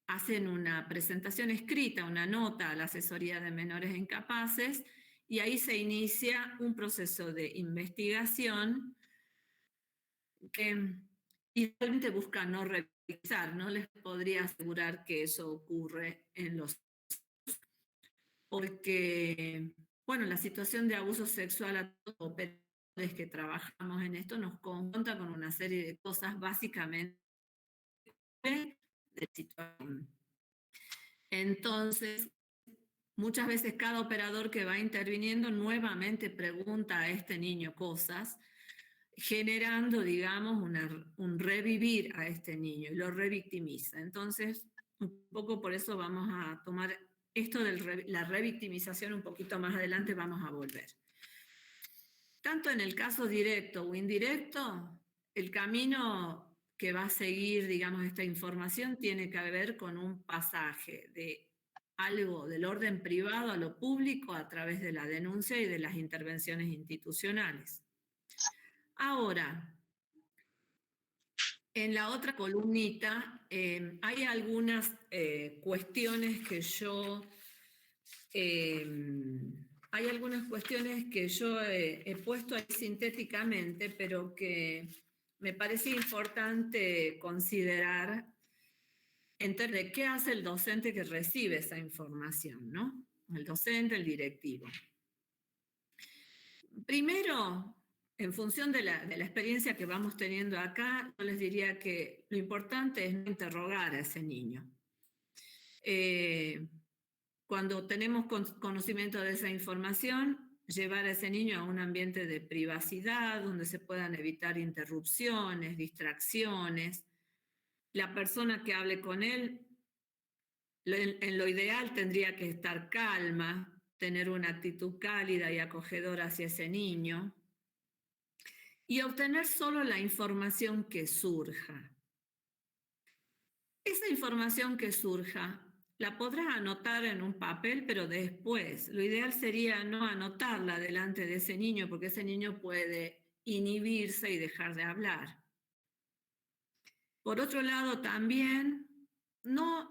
hacen una presentación escrita, una nota a la asesoría de menores incapaces, y ahí se inicia un proceso de investigación que idealmente busca no revisar, no les podría asegurar que eso ocurre en los... Porque, bueno, la situación de abuso sexual a todos los operadores que trabajamos en esto nos confronta con una serie de cosas básicamente de situación. Entonces, muchas veces cada operador que va interviniendo nuevamente pregunta a este niño cosas, generando, digamos, un revivir a este niño y lo revictimiza. Entonces, un poco por eso vamos a tomar esto de la revictimización un poquito más adelante, vamos a volver. Tanto en el caso directo o indirecto, el camino que va a seguir, digamos, esta información tiene que ver con un pasaje de algo del orden privado a lo público a través de la denuncia y de las intervenciones institucionales. Ahora, en la otra columnita hay algunas cuestiones que yo he puesto ahí sintéticamente, pero que me parece importante considerar entender qué hace el docente que recibe esa información, ¿no? El docente, el directivo. Primero, en función de la experiencia que vamos teniendo acá, yo les diría que lo importante es no interrogar a ese niño. Cuando tenemos conocimiento de esa información, llevar a ese niño a un ambiente de privacidad, donde se puedan evitar interrupciones, distracciones. La persona que hable con él, en lo ideal tendría que estar calma, tener una actitud cálida y acogedora hacia ese niño, y obtener solo la información que surja. Esa información que surja la podrás anotar en un papel, pero después. Lo ideal sería no anotarla delante de ese niño, porque ese niño puede inhibirse y dejar de hablar. Por otro lado, también no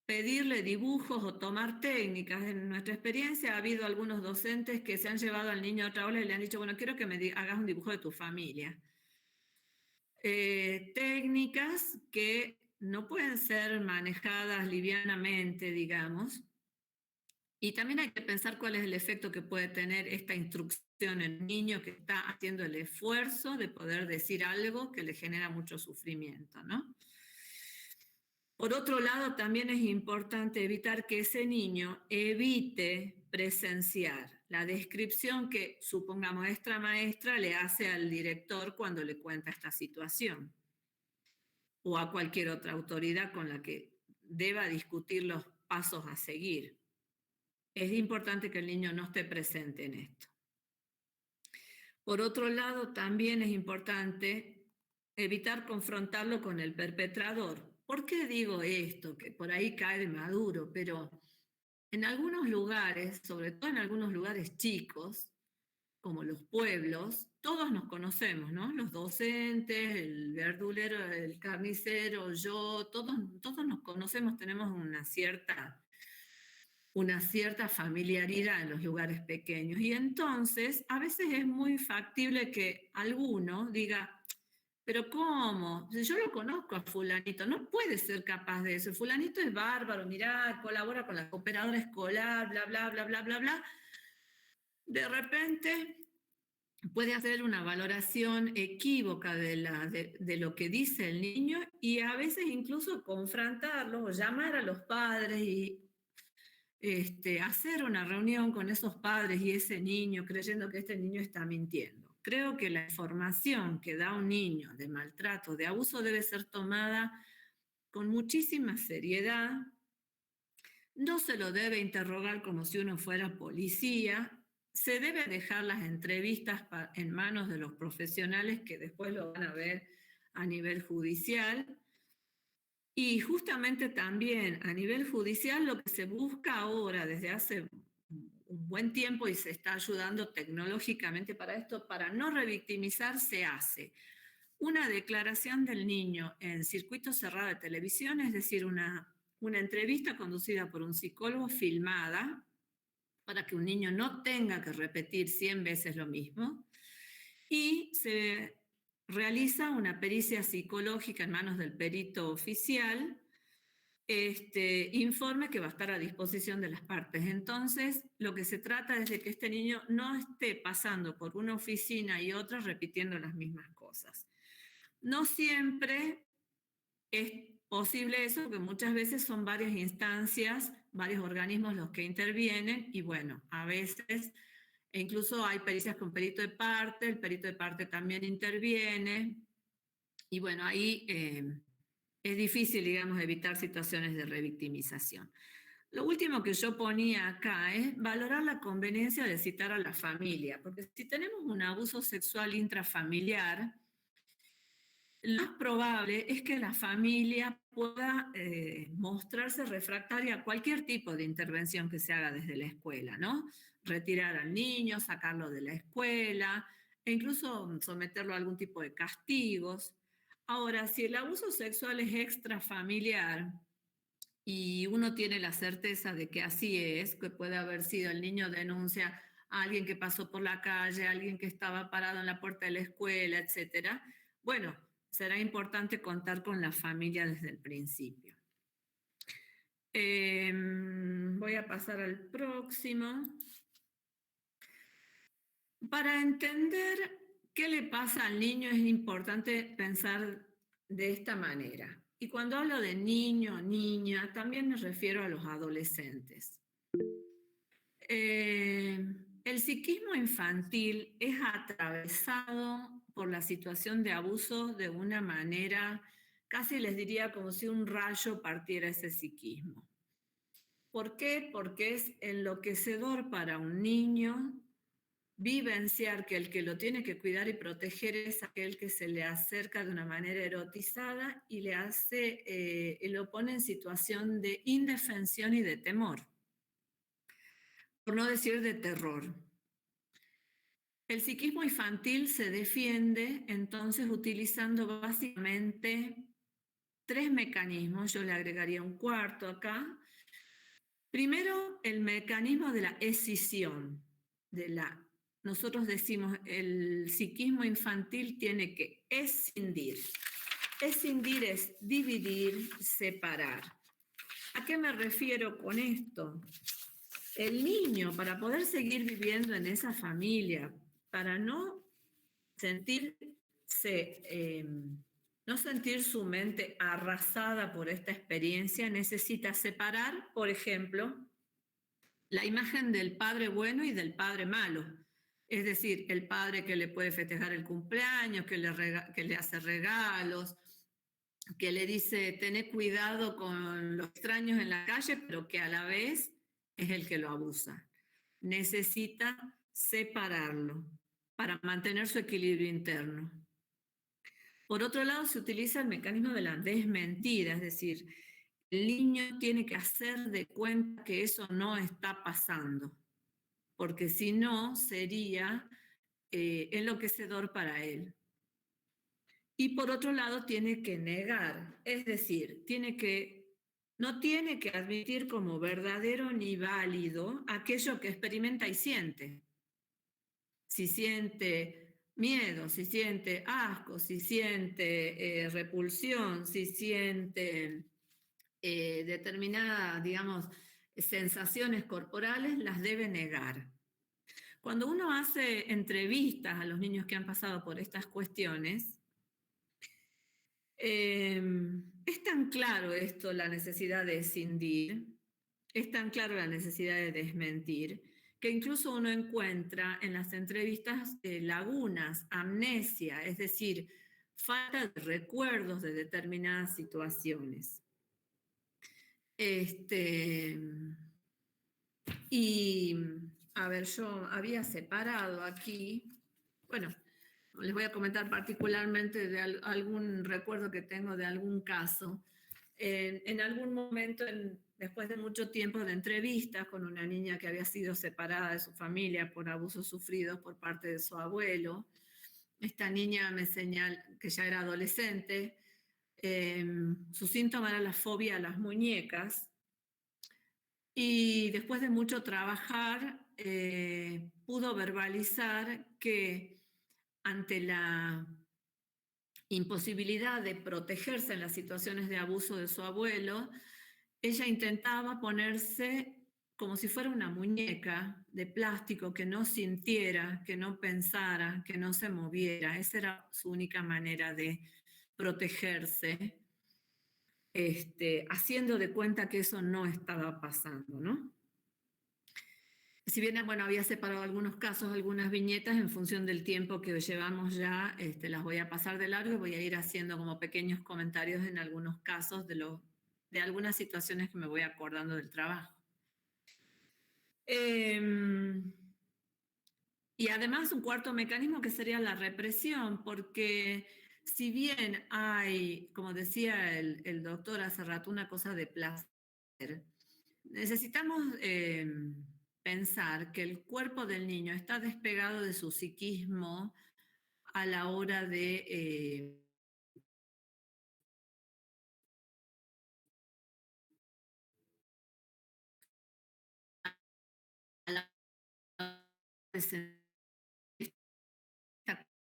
pedirle dibujos o tomar técnicas. En nuestra experiencia ha habido algunos docentes que se han llevado al niño a otra aula y le han dicho, bueno, quiero que me hagas un dibujo de tu familia. Técnicas que no pueden ser manejadas livianamente, digamos. Y también hay que pensar cuál es el efecto que puede tener esta instrucción en el niño que está haciendo el esfuerzo de poder decir algo que le genera mucho sufrimiento, ¿no? Por otro lado, también es importante evitar que ese niño evite presenciar la descripción que, supongamos, esta maestra le hace al director cuando le cuenta esta situación, o a cualquier otra autoridad con la que deba discutir los pasos a seguir. Es importante que el niño no esté presente en esto. Por otro lado, también es importante evitar confrontarlo con el perpetrador. ¿Por qué digo esto? Que por ahí cae de maduro, pero en algunos lugares, sobre todo en algunos lugares chicos, como los pueblos, todos nos conocemos, ¿no? Los docentes, el verdulero, el carnicero, yo, todos nos conocemos, tenemos una cierta familiaridad en los lugares pequeños. Y entonces, a veces es muy factible que alguno diga, pero ¿cómo? Si yo lo conozco a fulanito, no puede ser capaz de eso. Fulanito es bárbaro, mirá, colabora con la cooperadora escolar, bla, bla, bla, bla, bla, bla. De repente puede hacer una valoración equívoca de lo que dice el niño y a veces incluso confrontarlo o llamar a los padres y hacer una reunión con esos padres y ese niño creyendo que este niño está mintiendo. Creo que la información que da un niño de maltrato, de abuso, debe ser tomada con muchísima seriedad. No se lo debe interrogar como si uno fuera policía. Se debe dejar las entrevistas en manos de los profesionales que después lo van a ver a nivel judicial. Y justamente también a nivel judicial lo que se busca ahora desde hace un buen tiempo y se está ayudando tecnológicamente para esto, para no revictimizar, se hace una declaración del niño en circuito cerrado de televisión, es decir, una entrevista conducida por un psicólogo filmada para que un niño no tenga que repetir 100 veces lo mismo, y se realiza una pericia psicológica en manos del perito oficial, informe que va a estar a disposición de las partes. Entonces, lo que se trata es de que este niño no esté pasando por una oficina y otra repitiendo las mismas cosas. No siempre es posible eso, porque muchas veces son varias instancias, varios organismos los que intervienen, y bueno, a veces, e incluso hay pericias con perito de parte, el perito de parte también interviene, y bueno, ahí es difícil, digamos, evitar situaciones de revictimización. Lo último que yo ponía acá es valorar la conveniencia de citar a la familia, porque si tenemos un abuso sexual intrafamiliar, lo más probable es que la familia pueda mostrarse refractaria a cualquier tipo de intervención que se haga desde la escuela, ¿no? Retirar al niño, sacarlo de la escuela, e incluso someterlo a algún tipo de castigos. Ahora, si el abuso sexual es extrafamiliar y uno tiene la certeza de que así es, que puede haber sido el niño denuncia a alguien que pasó por la calle, a alguien que estaba parado en la puerta de la escuela, etcétera, bueno, será importante contar con la familia desde el principio. Voy a pasar al próximo. Para entender qué le pasa al niño es importante pensar de esta manera. Y cuando hablo de niño, niña, también me refiero a los adolescentes. El psiquismo infantil es atravesado por la situación de abuso de una manera, casi les diría como si un rayo partiera ese psiquismo. ¿Por qué? Porque es enloquecedor para un niño vivenciar que el que lo tiene que cuidar y proteger es aquel que se le acerca de una manera erotizada y lo pone en situación de indefensión y de temor, por no decir de terror. El psiquismo infantil se defiende entonces utilizando básicamente 3 mecanismos, yo le agregaría un cuarto acá. Primero, el mecanismo de la escisión, nosotros decimos, el psiquismo infantil tiene que escindir. Escindir es dividir, separar. ¿A qué me refiero con esto? El niño, para poder seguir viviendo en esa familia, para no sentir su mente arrasada por esta experiencia, necesita separar, por ejemplo, la imagen del padre bueno y del padre malo. Es decir, el padre que le puede festejar el cumpleaños, que le hace regalos, que le dice, tené cuidado con los extraños en la calle, pero que a la vez es el que lo abusa. Necesita separarlo para mantener su equilibrio interno. Por otro lado, se utiliza el mecanismo de la desmentida, es decir, el niño tiene que hacer de cuenta que eso no está pasando, porque si no, sería enloquecedor para él. Y por otro lado, tiene que negar, es decir, no tiene que admitir como verdadero ni válido aquello que experimenta y siente. Si siente miedo, si siente asco, si siente repulsión, si siente determinadas, digamos, sensaciones corporales, las debe negar. Cuando uno hace entrevistas a los niños que han pasado por estas cuestiones, es tan claro esto, la necesidad de escindir, es tan claro la necesidad de desmentir, que incluso uno encuentra en las entrevistas lagunas, amnesia, es decir, falta de recuerdos de determinadas situaciones. Y, a ver, yo había separado aquí, bueno, les voy a comentar particularmente de algún recuerdo que tengo de algún caso. En algún momento, después de mucho tiempo de entrevistas con una niña que había sido separada de su familia por abusos sufridos por parte de su abuelo, esta niña me señaló que ya era adolescente, su síntoma era la fobia a las muñecas, y después de mucho trabajar pudo verbalizar que ante la imposibilidad de protegerse en las situaciones de abuso de su abuelo, ella intentaba ponerse como si fuera una muñeca de plástico que no sintiera, que no pensara, que no se moviera. Esa era su única manera de protegerse, haciendo de cuenta que eso no estaba pasando, ¿no? Si bien, bueno, había separado algunos casos, algunas viñetas, en función del tiempo que llevamos ya, las voy a pasar de largo y voy a ir haciendo como pequeños comentarios en algunos casos de algunas situaciones que me voy acordando del trabajo. Y además un cuarto mecanismo que sería la represión, porque si bien hay, como decía el doctor hace rato, una cosa de placer, necesitamos pensar que el cuerpo del niño está despegado de su psiquismo a la hora de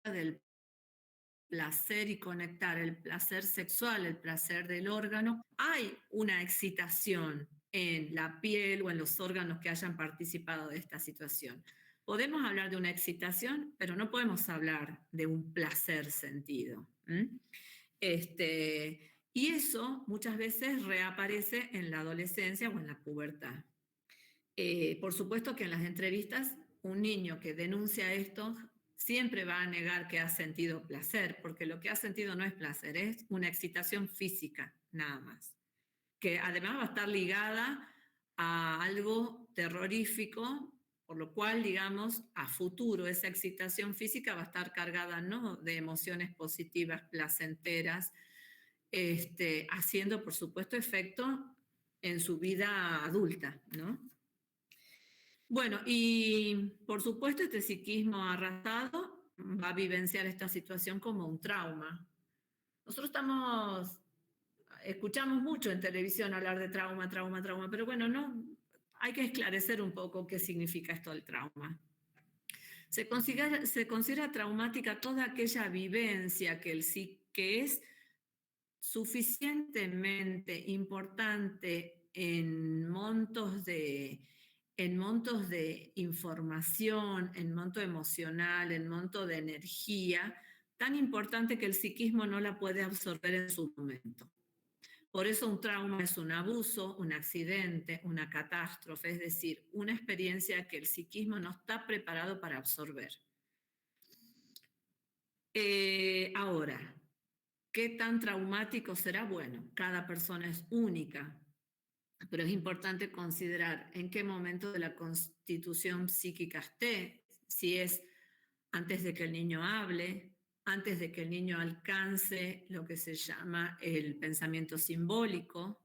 del placer y conectar el placer sexual, el placer del órgano. Hay una excitación en la piel o en los órganos que hayan participado de esta situación. Podemos hablar de una excitación, pero no podemos hablar de un placer sentido. Y eso muchas veces reaparece en la adolescencia o en la pubertad. Por supuesto que en las entrevistas un niño que denuncia esto siempre va a negar que ha sentido placer, porque lo que ha sentido no es placer, es una excitación física, nada más, que además va a estar ligada a algo terrorífico, por lo cual, digamos, a futuro esa excitación física va a estar cargada no de emociones positivas, placenteras, haciendo, por supuesto, efecto en su vida adulta, ¿no? Bueno, y por supuesto este psiquismo arrastrado va a vivenciar esta situación como un trauma. Nosotros estamos escuchamos mucho en televisión hablar de trauma, trauma, trauma, pero bueno, no, hay que esclarecer un poco qué significa esto del trauma. Se considera traumática toda aquella vivencia que es suficientemente importante en montos de información, en monto emocional, en monto de energía, tan importante que el psiquismo no la puede absorber en su momento. Por eso un trauma es un abuso, un accidente, una catástrofe, es decir, una experiencia que el psiquismo no está preparado para absorber. Ahora, ¿qué tan traumático será? Bueno, cada persona es única, pero es importante considerar en qué momento de la constitución psíquica esté, si es antes de que el niño hable, antes de que el niño alcance lo que se llama el pensamiento simbólico.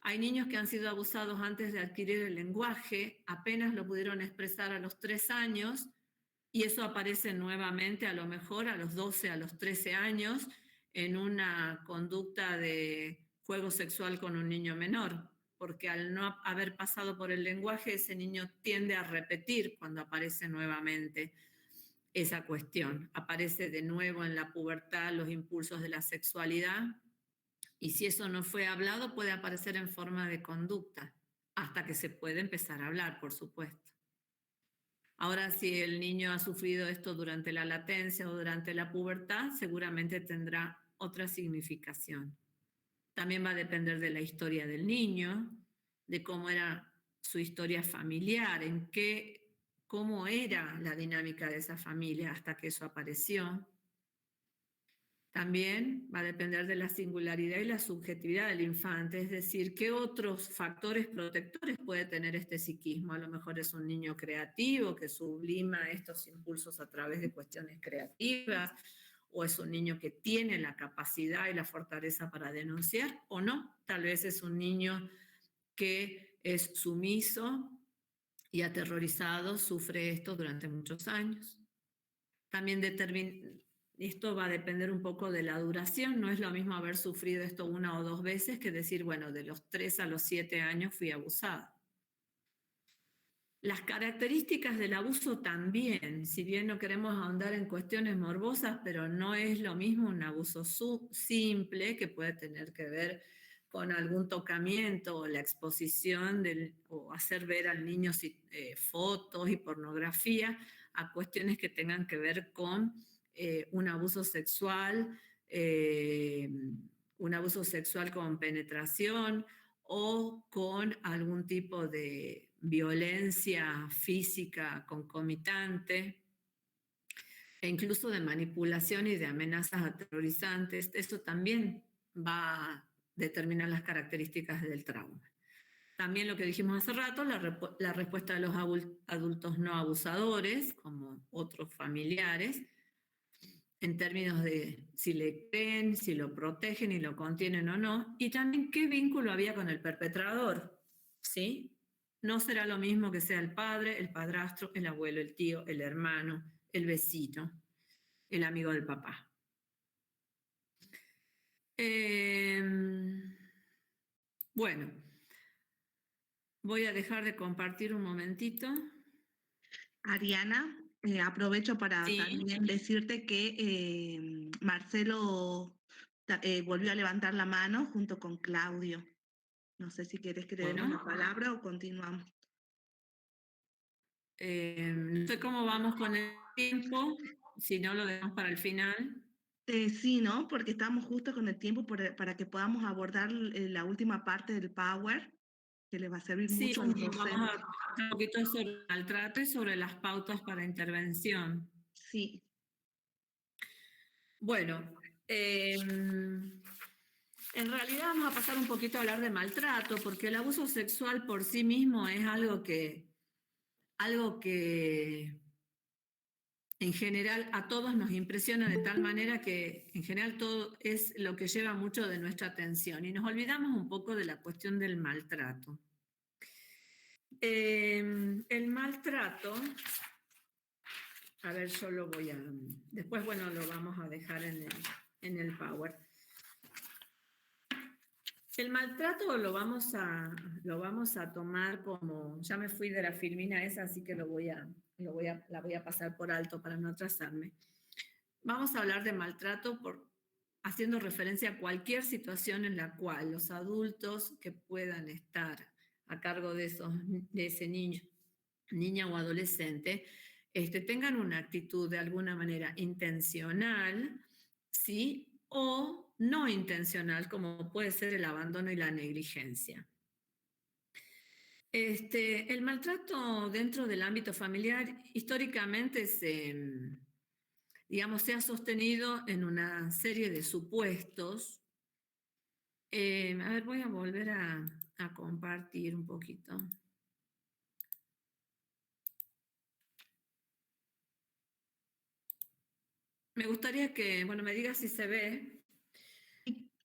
Hay niños que han sido abusados antes de adquirir el lenguaje, apenas lo pudieron expresar a los 3 años, y eso aparece nuevamente a lo mejor a los 12, a los 13 años, en una conducta de juego sexual con un niño menor, porque al no haber pasado por el lenguaje, ese niño tiende a repetir cuando aparece nuevamente esa cuestión. Aparece de nuevo en la pubertad los impulsos de la sexualidad, y si eso no fue hablado, puede aparecer en forma de conducta, hasta que se puede empezar a hablar, por supuesto. Ahora, si el niño ha sufrido esto durante la latencia o durante la pubertad, seguramente tendrá otra significación. También va a depender de la historia del niño, de cómo era su historia familiar, cómo era la dinámica de esa familia hasta que eso apareció. También va a depender de la singularidad y la subjetividad del infante, es decir, qué otros factores protectores puede tener este psiquismo. A lo mejor es un niño creativo que sublima estos impulsos a través de cuestiones creativas, o es un niño que tiene la capacidad y la fortaleza para denunciar, o no. Tal vez es un niño que es sumiso y aterrorizado, sufre esto durante muchos años. También esto va a depender un poco de la duración. No es lo mismo haber sufrido esto 1 o 2 veces que decir, bueno, de los 3 a los 7 años fui abusada. Las características del abuso también, si bien no queremos ahondar en cuestiones morbosas, pero no es lo mismo un abuso simple que puede tener que ver con algún tocamiento o la exposición o hacer ver al niño fotos y pornografía, a cuestiones que tengan que ver con un abuso sexual con penetración o con algún tipo de violencia física concomitante, e incluso de manipulación y de amenazas aterrorizantes. Eso también va a determinar las características del trauma. También lo que dijimos hace rato, la respuesta de los adultos no abusadores, como otros familiares, en términos de si le creen, si lo protegen y lo contienen o no, y también qué vínculo había con el perpetrador, ¿sí? No será lo mismo que sea el padre, el padrastro, el abuelo, el tío, el hermano, el vecino, el amigo del papá. Bueno, voy a dejar de compartir un momentito. Ariana, aprovecho para Sí. también decirte que Marcelo volvió a levantar la mano junto con Claudio. No sé si quieres que le demos la palabra o continuamos. No sé cómo vamos con el tiempo, si no lo dejamos para el final. Sí, ¿no? Porque estamos justo con el tiempo para que podamos abordar la última parte del Power, que le va a servir mucho a los docentes. Vamos a hablar un poquito sobre el maltrato y sobre las pautas para intervención. Sí. Bueno, en realidad vamos a pasar un poquito a hablar de maltrato, porque el abuso sexual por sí mismo es algo que en general a todos nos impresiona de tal manera que en general todo es lo que lleva mucho de nuestra atención y nos olvidamos un poco de la cuestión del maltrato. El maltrato, a ver, yo lo voy a... Después, bueno, lo vamos a dejar en el Power. El maltrato lo vamos a tomar como, ya me fui de la filmina esa, así que la voy a pasar por alto para no atrasarme. Vamos a hablar de maltrato haciendo referencia a cualquier situación en la cual los adultos que puedan estar a cargo de ese niño, niña o adolescente, tengan una actitud de alguna manera intencional, ¿sí? O no intencional, como puede ser el abandono y la negligencia. El maltrato dentro del ámbito familiar históricamente se ha sostenido en una serie de supuestos. A ver, voy a volver a compartir un poquito. Me gustaría que, me digas si se ve.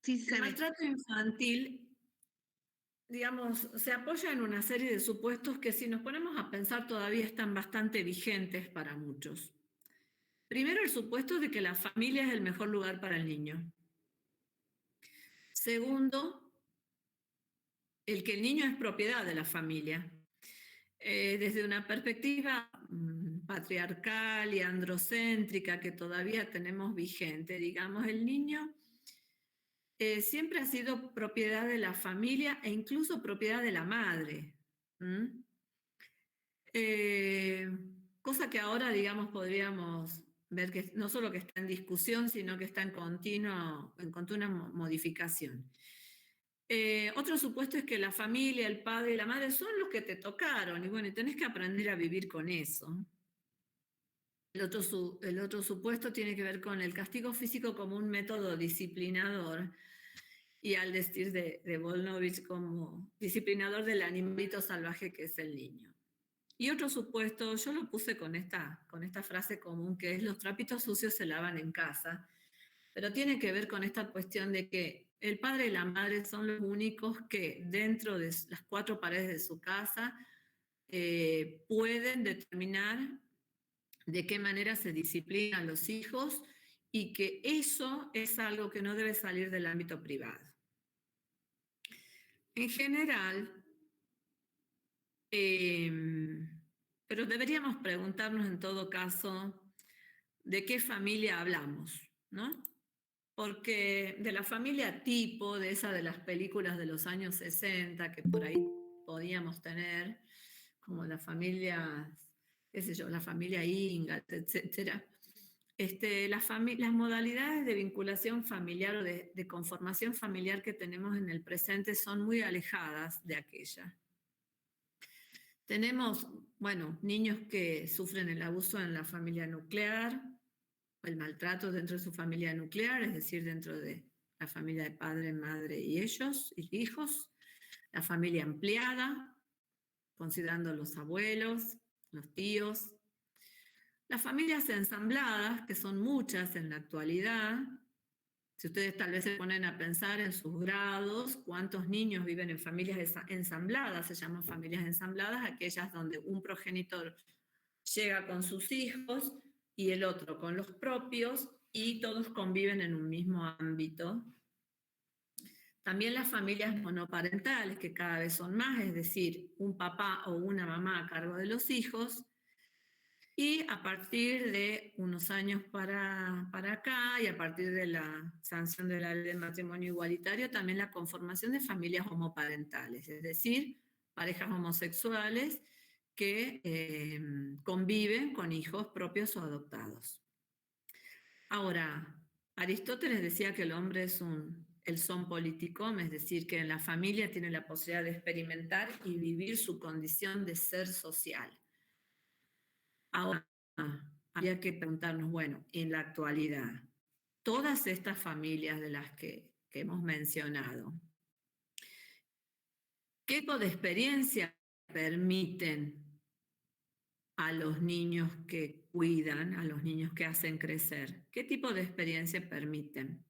Sí, se ve. El maltrato infantil, se apoya en una serie de supuestos que si nos ponemos a pensar todavía están bastante vigentes para muchos. Primero, el supuesto de que la familia es el mejor lugar para el niño. Segundo, el que el niño es propiedad de la familia. Desde una perspectiva patriarcal y androcéntrica que todavía tenemos vigente, digamos, el niño siempre ha sido propiedad de la familia e incluso propiedad de la madre. Cosa que ahora, digamos, podríamos ver que no solo que está en discusión, sino que está en continua modificación. Otro supuesto es que la familia, el padre y la madre son los que te tocaron, y bueno, tenés que aprender a vivir con eso. El otro supuesto tiene que ver con el castigo físico como un método disciplinador, y al decir de Volnovich como disciplinador del animalito salvaje que es el niño. Y otro supuesto, yo lo puse con esta frase común, que es los trapitos sucios se lavan en casa, pero tiene que ver con esta cuestión de que el padre y la madre son los únicos que dentro de las cuatro paredes de su casa pueden determinar de qué manera se disciplinan a los hijos y que eso es algo que no debe salir del ámbito privado. En general, pero deberíamos preguntarnos en todo caso de qué familia hablamos, ¿no? Porque de la familia tipo, de esa de las películas de los años 60, que por ahí podíamos tener, como la familia, qué sé yo, la familia Ingalls, etc. Las modalidades de vinculación familiar o de conformación familiar que tenemos en el presente son muy alejadas de aquella. Tenemos, niños que sufren el abuso en la familia nuclear, el maltrato dentro de su familia nuclear, es decir, dentro de la familia de padre, madre y ellos, y hijos, la familia ampliada, considerando los abuelos, los tíos, las familias ensambladas, que son muchas en la actualidad. Si ustedes tal vez se ponen a pensar en sus grados, cuántos niños viven en familias ensambladas, se llaman familias ensambladas, aquellas donde un progenitor llega con sus hijos y el otro con los propios y todos conviven en un mismo ámbito. También las familias monoparentales, que cada vez son más, es decir, un papá o una mamá a cargo de los hijos. Y a partir de unos años para acá y a partir de la sanción de la ley del matrimonio igualitario, también la conformación de familias homoparentales, es decir, parejas homosexuales que conviven con hijos propios o adoptados. Ahora, Aristóteles decía que el hombre es el son politicum, es decir, que en la familia tiene la posibilidad de experimentar y vivir su condición de ser social. Ahora, habría que preguntarnos, en la actualidad, todas estas familias de las que hemos mencionado, ¿qué tipo de experiencia permiten a los niños que cuidan, a los niños que hacen crecer? ¿Qué tipo de experiencia permiten?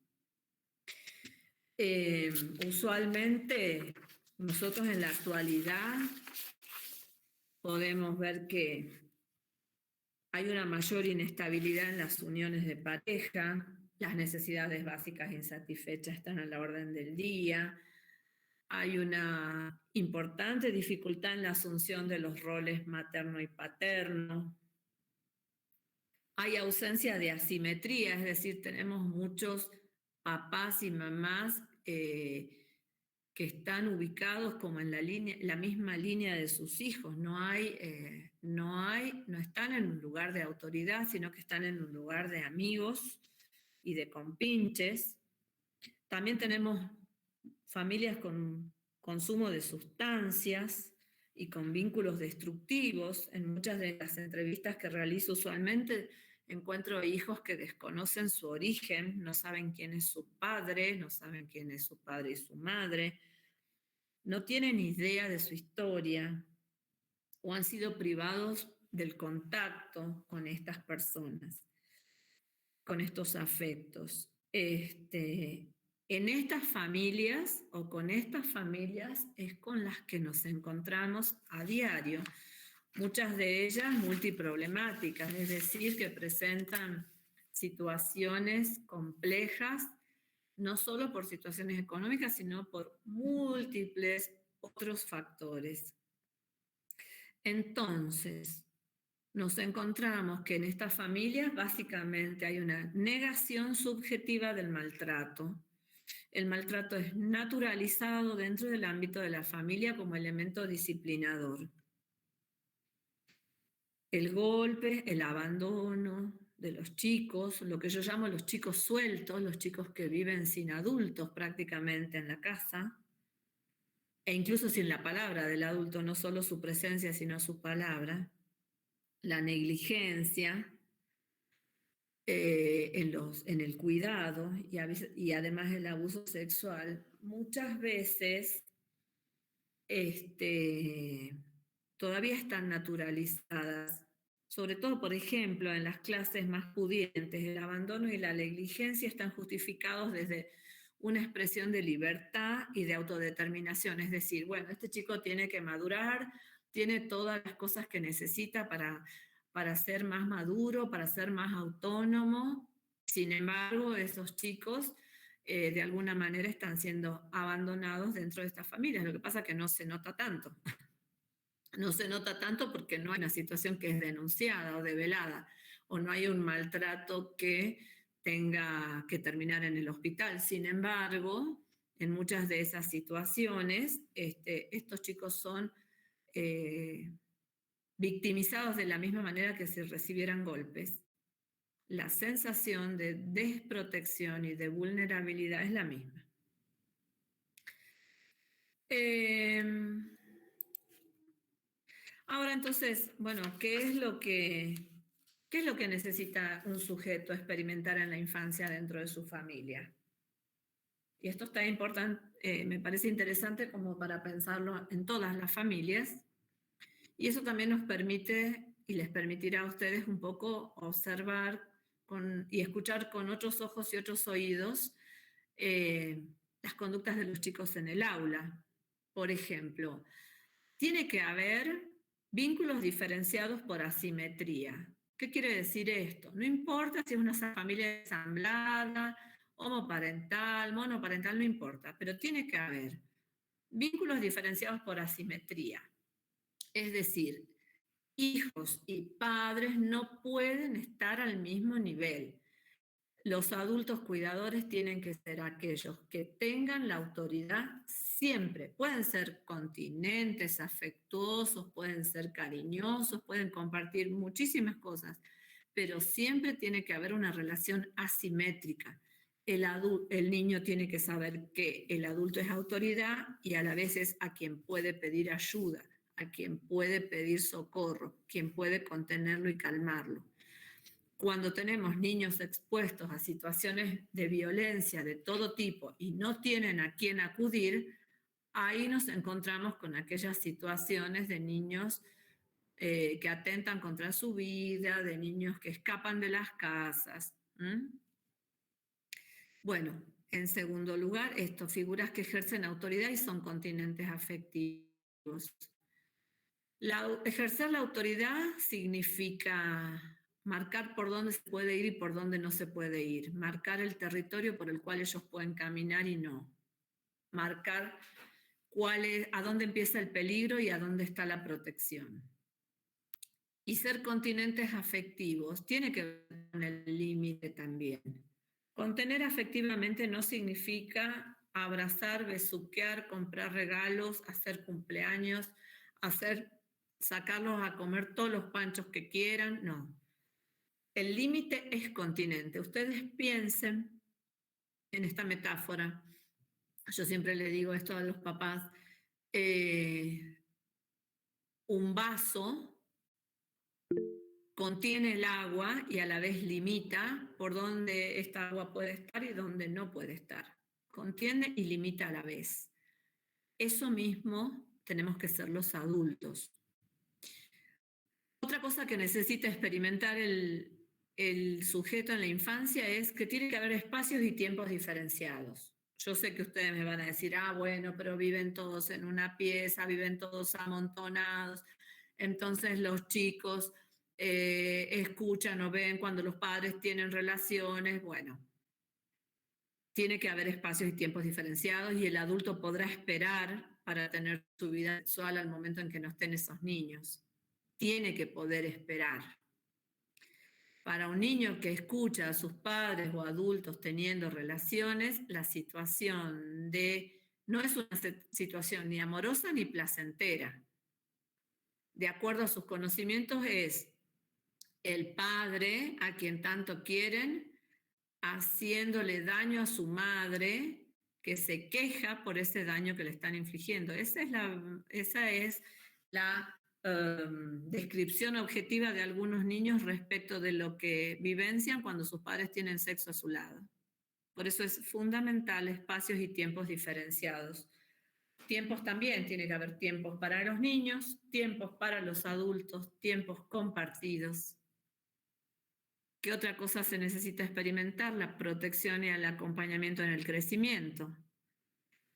Usualmente, nosotros en la actualidad podemos ver que hay una mayor inestabilidad en las uniones de pareja, las necesidades básicas insatisfechas están a la orden del día, hay una importante dificultad en la asunción de los roles materno y paterno. Hay ausencia de asimetría, es decir, tenemos muchos papás y mamás que están ubicados como en la misma línea de sus hijos. No están en un lugar de autoridad, sino que están en un lugar de amigos y de compinches. También tenemos familias con consumo de sustancias y con vínculos destructivos. En muchas de las entrevistas que realizo usualmente encuentro hijos que desconocen su origen, no saben quién es su padre, no saben quién es su padre y su madre, no tienen idea de su historia o han sido privados del contacto con estas personas, con estos afectos. En estas familias o con estas familias es con las que nos encontramos a diario. Muchas de ellas multiproblemáticas, es decir, que presentan situaciones complejas, no solo por situaciones económicas, sino por múltiples otros factores. Entonces, nos encontramos que en estas familias básicamente hay una negación subjetiva del maltrato. El maltrato es naturalizado dentro del ámbito de la familia como elemento disciplinador. El golpe, el abandono de los chicos, lo que yo llamo los chicos sueltos, los chicos que viven sin adultos prácticamente en la casa, e incluso sin la palabra del adulto, no solo su presencia, sino su palabra, la negligencia en el cuidado y además el abuso sexual, muchas veces todavía están naturalizadas, sobre todo, por ejemplo, en las clases más pudientes. El abandono y la negligencia están justificados desde una expresión de libertad y de autodeterminación, es decir, bueno, este chico tiene que madurar, tiene todas las cosas que necesita para ser más maduro, para ser más autónomo. Sin embargo, esos chicos de alguna manera están siendo abandonados dentro de estas familias. Lo que pasa es que no se nota tanto. No se nota tanto porque no hay una situación que es denunciada o develada, o no hay un maltrato que tenga que terminar en el hospital. Sin embargo, en muchas de esas situaciones, estos chicos son victimizados de la misma manera que si recibieran golpes. La sensación de desprotección y de vulnerabilidad es la misma. Ahora entonces, bueno, ¿qué es lo que necesita un sujeto experimentar en la infancia dentro de su familia? Y esto está importante, me parece interesante como para pensarlo en todas las familias. Y eso también nos permite y les permitirá a ustedes un poco observar y escuchar con otros ojos y otros oídos las conductas de los chicos en el aula. Por ejemplo, tiene que haber vínculos diferenciados por asimetría. ¿Qué quiere decir esto? No importa si es una familia ensamblada, homoparental, monoparental, no importa, pero tiene que haber vínculos diferenciados por asimetría. Es decir, hijos y padres no pueden estar al mismo nivel. Los adultos cuidadores tienen que ser aquellos que tengan la autoridad siempre. Pueden ser continentes, afectuosos, pueden ser cariñosos, pueden compartir muchísimas cosas, pero siempre tiene que haber una relación asimétrica. El niño tiene que saber que el adulto es autoridad y a la vez es a quien puede pedir ayuda, a quien puede pedir socorro, quien puede contenerlo y calmarlo. Cuando tenemos niños expuestos a situaciones de violencia de todo tipo y no tienen a quién acudir, ahí nos encontramos con aquellas situaciones de niños que atentan contra su vida, de niños que escapan de las casas. Bueno, en segundo lugar, figuras que ejercen autoridad y son continentes afectivos. Ejercer la autoridad significa marcar por dónde se puede ir y por dónde no se puede ir, marcar el territorio por el cual ellos pueden caminar y no, marcar a dónde empieza el peligro y a dónde está la protección. Y ser continentes afectivos tiene que ver con el límite también. Contener afectivamente no significa abrazar, besuquear, comprar regalos, hacer cumpleaños, sacarlos a comer todos los panchos que quieran, no. El límite es continente. Ustedes piensen en esta metáfora. Yo siempre le digo esto a los papás. Un vaso contiene el agua y a la vez limita por dónde esta agua puede estar y dónde no puede estar. Contiene y limita a la vez. Eso mismo tenemos que ser los adultos. Otra cosa que necesita experimentar el sujeto en la infancia es que tiene que haber espacios y tiempos diferenciados. Yo sé que ustedes me van a decir, bueno, pero viven todos en una pieza, viven todos amontonados, entonces los chicos escuchan o ven cuando los padres tienen relaciones. Bueno, tiene que haber espacios y tiempos diferenciados y el adulto podrá esperar para tener su vida sexual al momento en que no estén esos niños. Tiene que poder esperar. Para un niño que escucha a sus padres o adultos teniendo relaciones, la situación no es una situación ni amorosa ni placentera. De acuerdo a sus conocimientos, es el padre a quien tanto quieren haciéndole daño a su madre, que se queja por ese daño que le están infligiendo. Esa es la descripción objetiva de algunos niños respecto de lo que vivencian cuando sus padres tienen sexo a su lado. Por eso es fundamental espacios y tiempos diferenciados. Tiempos también, tiene que haber tiempos para los niños, tiempos para los adultos, tiempos compartidos. ¿Qué otra cosa se necesita experimentar? La protección y el acompañamiento en el crecimiento.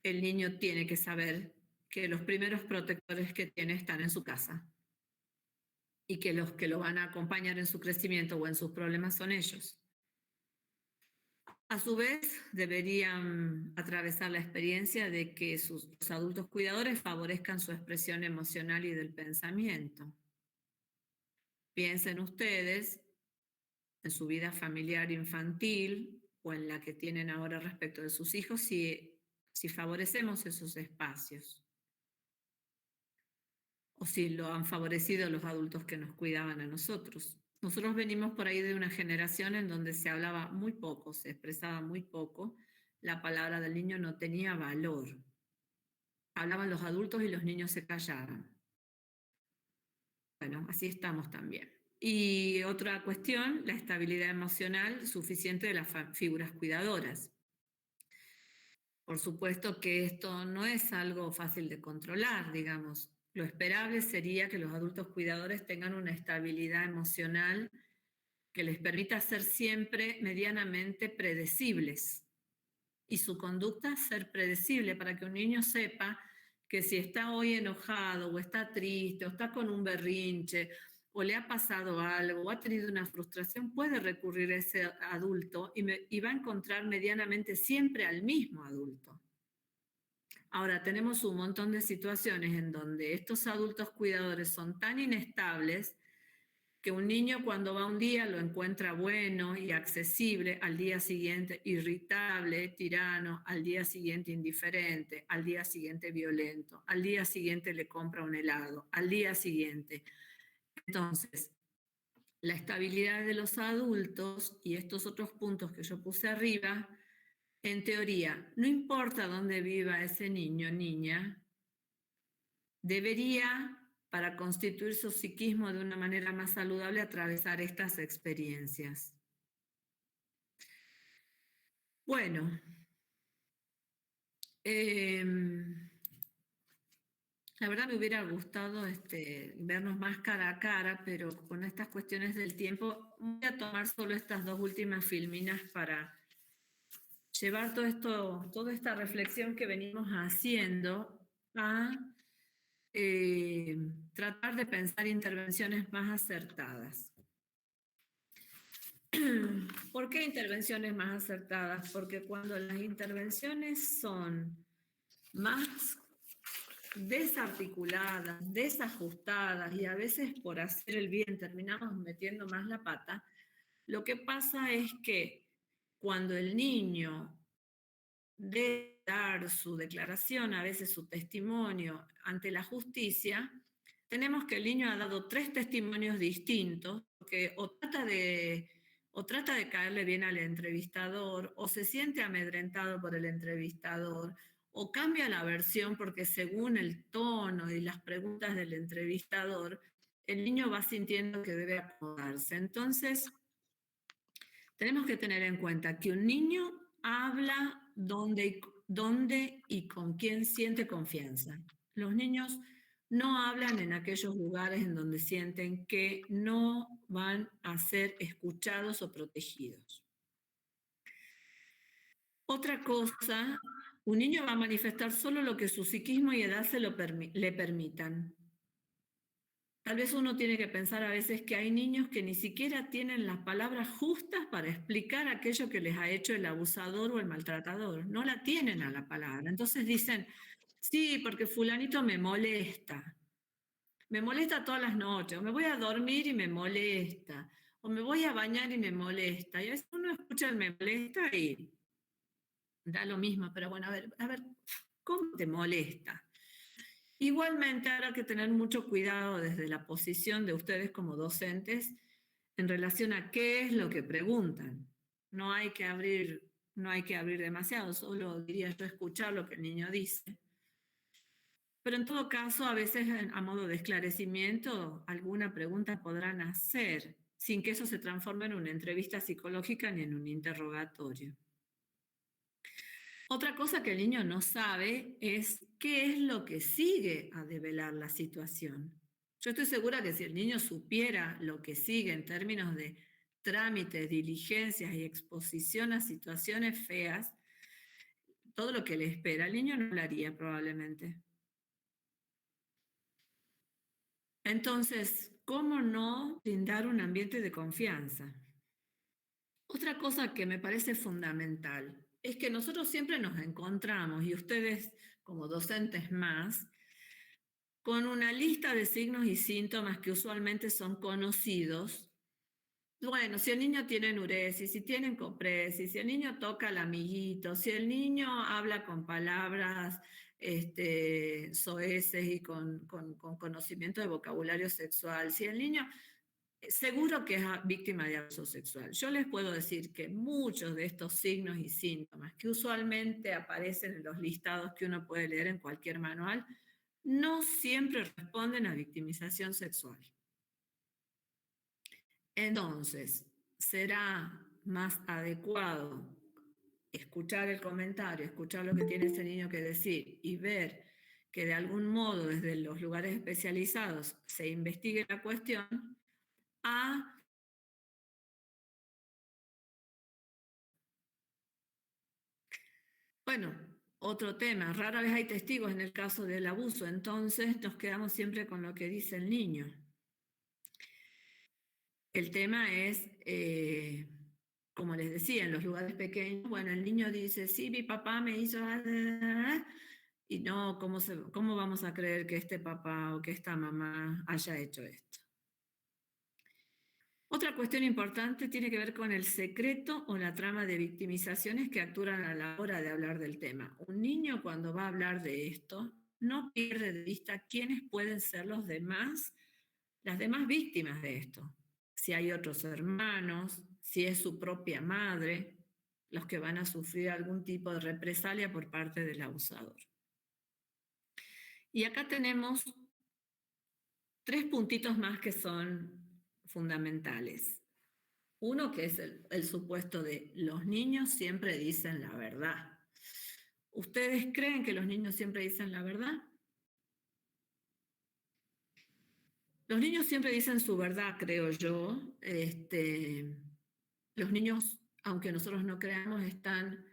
El niño tiene que saber que los primeros protectores que tiene están en su casa y que los que lo van a acompañar en su crecimiento o en sus problemas son ellos. A su vez, deberían atravesar la experiencia de que sus adultos cuidadores favorezcan su expresión emocional y del pensamiento. Piensen ustedes en su vida familiar infantil o en la que tienen ahora respecto de sus hijos, si favorecemos esos espacios o si lo han favorecido los adultos que nos cuidaban a nosotros. Nosotros venimos por ahí de una generación en donde se hablaba muy poco, se expresaba muy poco, la palabra del niño no tenía valor. Hablaban los adultos y los niños se callaban. Bueno, así estamos también. Y otra cuestión, la estabilidad emocional suficiente de las figuras cuidadoras. Por supuesto que esto no es algo fácil de controlar, digamos. Lo esperable sería que los adultos cuidadores tengan una estabilidad emocional que les permita ser siempre medianamente predecibles y su conducta ser predecible para que un niño sepa que si está hoy enojado o está triste o está con un berrinche o le ha pasado algo o ha tenido una frustración, puede recurrir a ese adulto y va a encontrar medianamente siempre al mismo adulto. Ahora, tenemos un montón de situaciones en donde estos adultos cuidadores son tan inestables que un niño cuando va un día lo encuentra bueno y accesible, al día siguiente irritable, tirano, al día siguiente indiferente, al día siguiente violento, al día siguiente le compra un helado, al día siguiente. Entonces, la estabilidad de los adultos y estos otros puntos que yo puse arriba, en teoría, no importa dónde viva ese niño o niña, debería, para constituir su psiquismo de una manera más saludable, atravesar estas experiencias. Bueno, la verdad me hubiera gustado vernos más cara a cara, pero con estas cuestiones del tiempo voy a tomar solo estas dos últimas filminas para llevar toda esta reflexión que venimos haciendo a tratar de pensar intervenciones más acertadas. ¿Por qué intervenciones más acertadas? Porque cuando las intervenciones son más desarticuladas, desajustadas y a veces por hacer el bien terminamos metiendo más la pata, lo que pasa es que cuando el niño debe dar su declaración, a veces su testimonio ante la justicia, tenemos que el niño ha dado 3 testimonios distintos, que o trata de caerle bien al entrevistador, o se siente amedrentado por el entrevistador, o cambia la versión porque según el tono y las preguntas del entrevistador, el niño va sintiendo que debe acomodarse. Entonces, tenemos que tener en cuenta que un niño habla donde y con quién siente confianza. Los niños no hablan en aquellos lugares en donde sienten que no van a ser escuchados o protegidos. Otra cosa, un niño va a manifestar solo lo que su psiquismo y edad le permitan. Tal vez uno tiene que pensar a veces que hay niños que ni siquiera tienen las palabras justas para explicar aquello que les ha hecho el abusador o el maltratador. No la tienen a la palabra. Entonces dicen, sí, porque fulanito me molesta. Me molesta todas las noches. O me voy a dormir y me molesta. O me voy a bañar y me molesta. Y a veces uno escucha el me molesta y da lo mismo. Pero bueno, a ver, ¿cómo te molesta? Igualmente, habrá que tener mucho cuidado desde la posición de ustedes como docentes en relación a qué es lo que preguntan. No hay que abrir demasiado, solo diría yo escuchar lo que el niño dice. Pero en todo caso, a veces a modo de esclarecimiento, alguna pregunta podrán hacer, sin que eso se transforme en una entrevista psicológica ni en un interrogatorio. Otra cosa que el niño no sabe es qué es lo que sigue a develar la situación. Yo estoy segura que si el niño supiera lo que sigue en términos de trámites, diligencias y exposición a situaciones feas, todo lo que le espera, el niño no lo haría probablemente. Entonces, ¿cómo no brindar un ambiente de confianza? Otra cosa que me parece fundamental es que nosotros siempre nos encontramos, y ustedes como docentes más, con una lista de signos y síntomas que usualmente son conocidos. Bueno, si el niño tiene enuresis, si tiene encopresis, si el niño toca al amiguito, si el niño habla con palabras soeces y con conocimiento de vocabulario sexual, si el niño... Seguro que es víctima de abuso sexual. Yo les puedo decir que muchos de estos signos y síntomas que usualmente aparecen en los listados que uno puede leer en cualquier manual, no siempre responden a victimización sexual. Entonces, será más adecuado escuchar el comentario, escuchar lo que tiene ese niño que decir y ver que de algún modo desde los lugares especializados se investigue la cuestión, bueno, otro tema, rara vez hay testigos en el caso del abuso, entonces nos quedamos siempre con lo que dice el niño. El tema es, como les decía, en los lugares pequeños, bueno, el niño dice, sí, mi papá me hizo... Y no, ¿cómo vamos a creer que este papá o que esta mamá haya hecho esto? Otra cuestión importante tiene que ver con el secreto o la trama de victimizaciones que actúan a la hora de hablar del tema. Un niño cuando va a hablar de esto no pierde de vista quiénes pueden ser las demás víctimas de esto. Si hay otros hermanos, si es su propia madre, los que van a sufrir algún tipo de represalia por parte del abusador. Y acá tenemos 3 puntitos más que son fundamentales. Uno que es el supuesto de los niños siempre dicen la verdad. ¿Ustedes creen que los niños siempre dicen la verdad? Los niños siempre dicen su verdad, creo yo. Los niños, aunque nosotros no creamos, están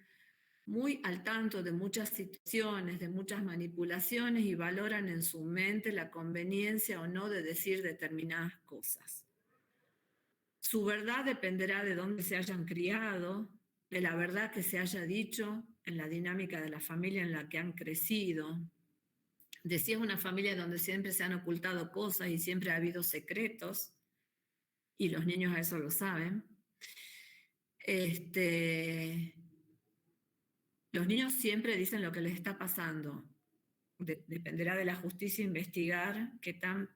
muy al tanto de muchas situaciones, de muchas manipulaciones y valoran en su mente la conveniencia o no de decir determinadas cosas. Su verdad dependerá de dónde se hayan criado, de la verdad que se haya dicho, en la dinámica de la familia en la que han crecido. de si es una familia donde siempre se han ocultado cosas y siempre ha habido secretos, y los niños a eso lo saben. Los niños siempre dicen lo que les está pasando. Dependerá de la justicia investigar qué tan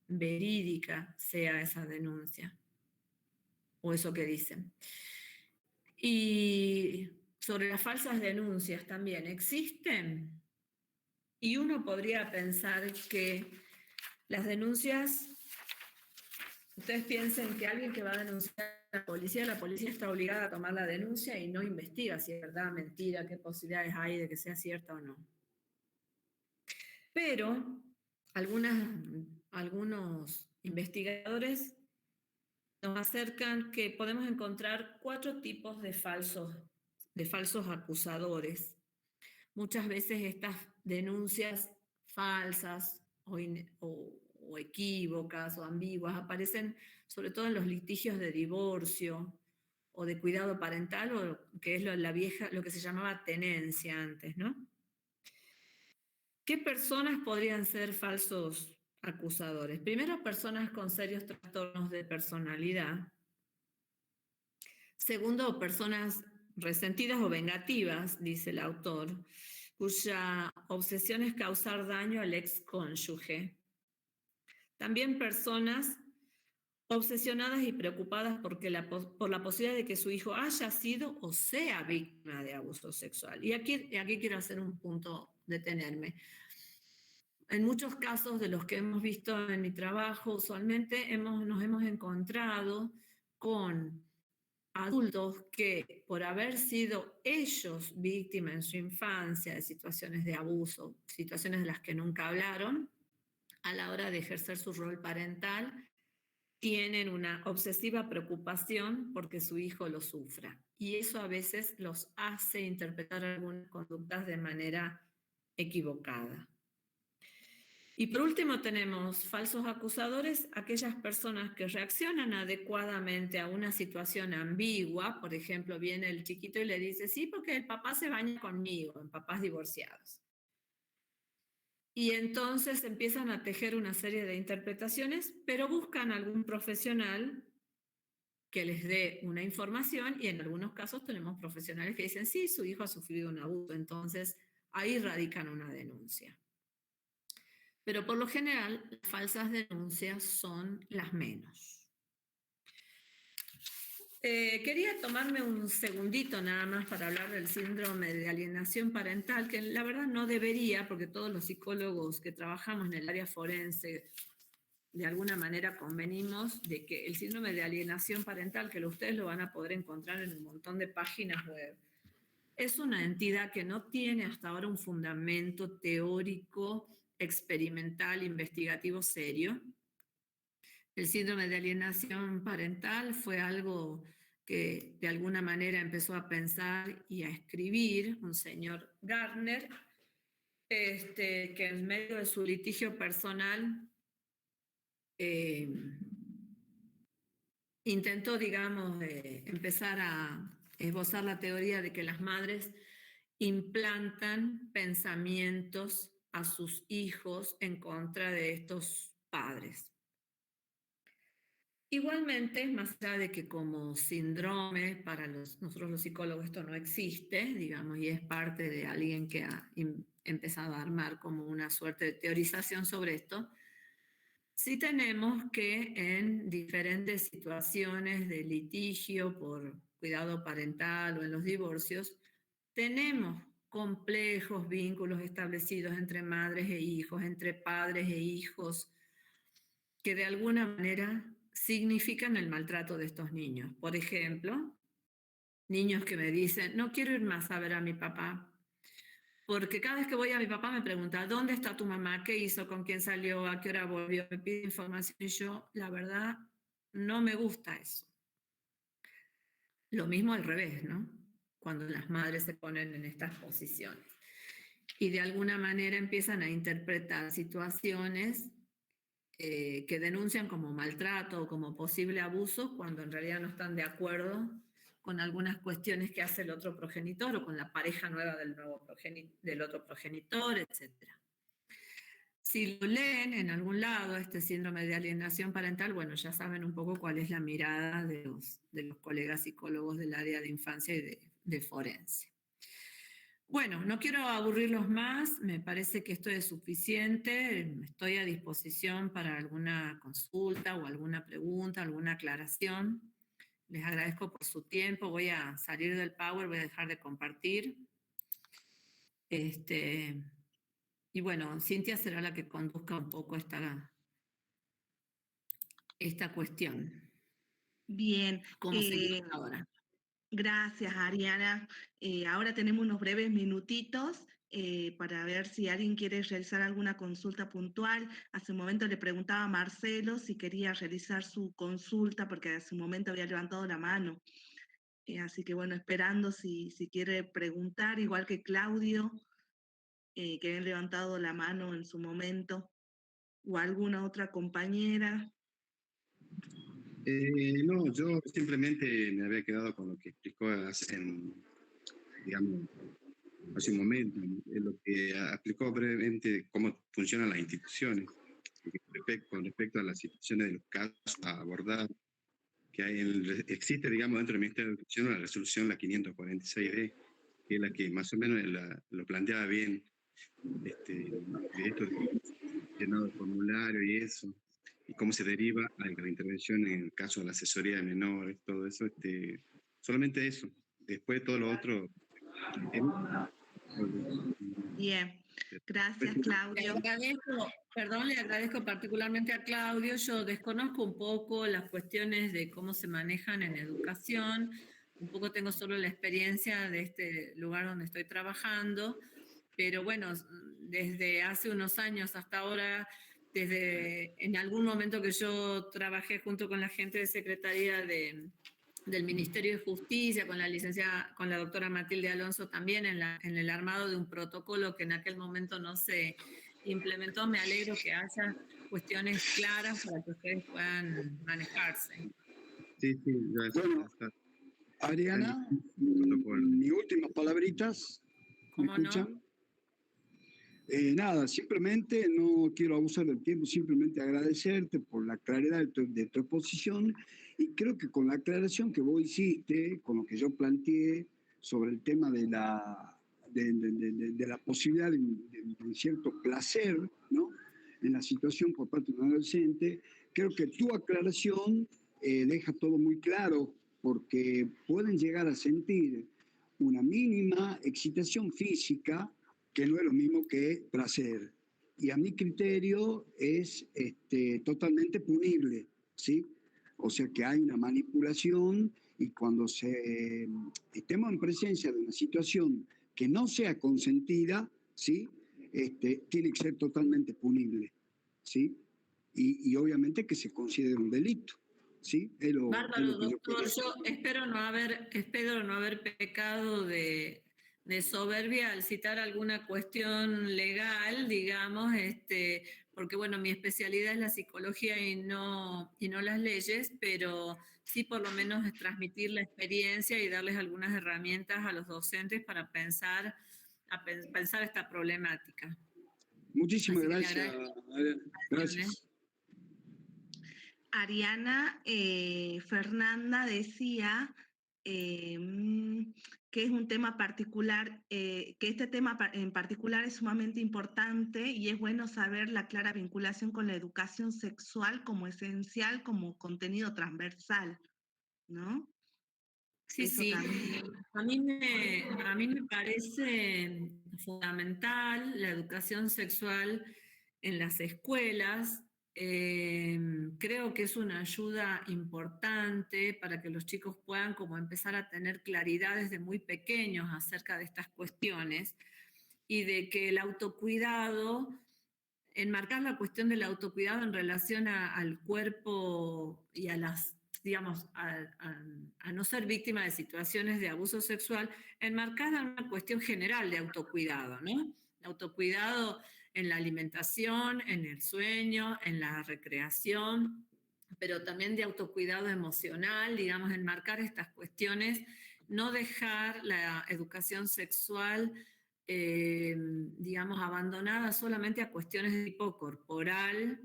verídica sea esa denuncia o eso que dicen. Y sobre las falsas denuncias también existen, y uno podría pensar que las denuncias, ustedes piensen que alguien que va a denunciar a la policía está obligada a tomar la denuncia y no investiga si es verdad, mentira, qué posibilidades hay de que sea cierta o no. Pero algunos investigadores nos acercan que podemos encontrar 4 tipos de falsos acusadores. Muchas veces estas denuncias falsas o equívocas o ambiguas aparecen sobre todo en los litigios de divorcio o de cuidado parental, o que es lo que se llamaba tenencia antes, ¿no? ¿Qué personas podrían ser falsos acusadores? Primero, personas con serios trastornos de personalidad. Segundo, personas resentidas o vengativas, dice el autor, cuya obsesión es causar daño al excónyuge. También personas obsesionadas y preocupadas por la posibilidad de que su hijo haya sido o sea víctima de abuso sexual. Y aquí quiero hacer un punto, detenerme. En muchos casos de los que hemos visto en mi trabajo, usualmente nos hemos encontrado con adultos que, por haber sido ellos víctimas en su infancia de situaciones de abuso, situaciones de las que nunca hablaron, a la hora de ejercer su rol parental, tienen una obsesiva preocupación porque su hijo lo sufra. Y eso a veces los hace interpretar algunas conductas de manera equivocada. Y por último tenemos falsos acusadores, aquellas personas que reaccionan adecuadamente a una situación ambigua. Por ejemplo, viene el chiquito y le dice, sí, porque el papá se baña conmigo, en papás divorciados. Y entonces empiezan a tejer una serie de interpretaciones, pero buscan algún profesional que les dé una información, y en algunos casos tenemos profesionales que dicen, sí, su hijo ha sufrido un abuso, entonces ahí radican una denuncia. Pero por lo general, las falsas denuncias son las menos. Quería tomarme un segundito nada más para hablar del síndrome de alienación parental, que la verdad no debería, porque todos los psicólogos que trabajamos en el área forense de alguna manera convenimos de que el síndrome de alienación parental, que ustedes lo van a poder encontrar en un montón de páginas web, es una entidad que no tiene hasta ahora un fundamento teórico, experimental, investigativo serio. El síndrome de alienación parental fue algo que de alguna manera empezó a pensar y a escribir un señor Gardner, que en medio de su litigio personal intentó, digamos, empezar a esbozar la teoría de que las madres implantan pensamientos a sus hijos en contra de estos padres. Igualmente, más allá de que como síndrome, para nosotros los psicólogos esto no existe, digamos, y es parte de alguien que ha empezado a armar como una suerte de teorización sobre esto, sí tenemos que en diferentes situaciones de litigio por cuidado parental o en los divorcios, tenemos complejos vínculos establecidos entre madres e hijos, entre padres e hijos, que de alguna manera significan el maltrato de estos niños. Por ejemplo, niños que me dicen, no quiero ir más a ver a mi papá, porque cada vez que voy a mi papá me pregunta, ¿dónde está tu mamá? ¿Qué hizo? ¿Con quién salió? ¿A qué hora volvió? Me pide información y yo, la verdad, no me gusta eso. Lo mismo al revés, ¿no? Cuando las madres se ponen en estas posiciones. Y de alguna manera empiezan a interpretar situaciones que denuncian como maltrato o como posible abuso, cuando en realidad no están de acuerdo con algunas cuestiones que hace el otro progenitor o con la pareja nueva del otro progenitor, etc. Si lo leen en algún lado, este síndrome de alienación parental, bueno, ya saben un poco cuál es la mirada de los colegas psicólogos del área de infancia y de forense. Bueno, no quiero aburrirlos más, me parece que esto es suficiente, estoy a disposición para alguna consulta o alguna pregunta, alguna aclaración. Les agradezco por su tiempo, voy a salir del Power, voy a dejar de compartir. Y bueno, Cintia será la que conduzca un poco esta cuestión. Bien. ¿Cómo seguimos ahora? Gracias, Ariana. Ahora tenemos unos breves minutitos para ver si alguien quiere realizar alguna consulta puntual. Hace un momento le preguntaba a Marcelo si quería realizar su consulta, porque hace un momento había levantado la mano. Así que bueno, esperando si quiere preguntar, igual que Claudio, que había levantado la mano en su momento, o alguna otra compañera. No, yo simplemente me había quedado con lo que explicó digamos, hace un momento, lo que explicó brevemente cómo funcionan las instituciones con respecto a las situaciones de los casos a abordar, que existe, digamos, dentro del Ministerio de Educación la resolución, la 546D, que es la que más o menos lo planteaba bien, de esto de llenado de formulario y eso, y cómo se deriva a la intervención en el caso de la asesoría de menores, todo eso, solamente eso. Después todo lo otro. Bien, gracias, Claudio. Le agradezco particularmente a Claudio. Yo desconozco un poco las cuestiones de cómo se manejan en educación. Un poco tengo solo la experiencia de este lugar donde estoy trabajando, pero bueno, desde hace unos años hasta ahora, desde en algún momento que yo trabajé junto con la gente de Secretaría del Ministerio de Justicia, con la doctora Matilde Alonso también en el armado de un protocolo que en aquel momento no se implementó. Me alegro que haya cuestiones claras para que ustedes puedan manejarse. Sí, gracias. Bueno, Ariana, mis últimas palabritas. ¿Me escuchan? No? Nada, simplemente no quiero abusar del tiempo, simplemente agradecerte por la claridad de tu exposición y creo que con la aclaración que vos hiciste, con lo que yo planteé sobre el tema de la posibilidad de un cierto placer, ¿no?, en la situación por parte de un adolescente, creo que tu aclaración deja todo muy claro porque pueden llegar a sentir una mínima excitación física que no es lo mismo que placer. Y a mi criterio es totalmente punible, ¿sí? O sea que hay una manipulación y cuando estemos en presencia de una situación que no sea consentida, ¿sí?, tiene que ser totalmente punible, ¿sí? Y obviamente que se considere un delito, ¿sí? Bárbaro, doctor, yo espero no haber pecado de soberbia al citar alguna cuestión legal, digamos, porque bueno, mi especialidad es la psicología y no las leyes, pero sí por lo menos es transmitir la experiencia y darles algunas herramientas a los docentes para pensar esta problemática. Muchísimas gracias. Gracias. Ariana, Fernanda decía que es un tema particular, que este tema en particular es sumamente importante y es bueno saber la clara vinculación con la educación sexual como esencial, como contenido transversal, ¿no? Sí, Eso sí. también. A mí me parece fundamental la educación sexual en las escuelas. Creo que es una ayuda importante para que los chicos puedan como empezar a tener claridad desde muy pequeños acerca de estas cuestiones y de que el autocuidado, enmarcar la cuestión del autocuidado en relación al cuerpo y a las, digamos, a no ser víctima de situaciones de abuso sexual, enmarcada en una cuestión general de autocuidado, ¿no? Autocuidado en la alimentación, en el sueño, en la recreación, pero también de autocuidado emocional, digamos, enmarcar estas cuestiones, no dejar la educación sexual digamos, abandonada solamente a cuestiones de tipo corporal.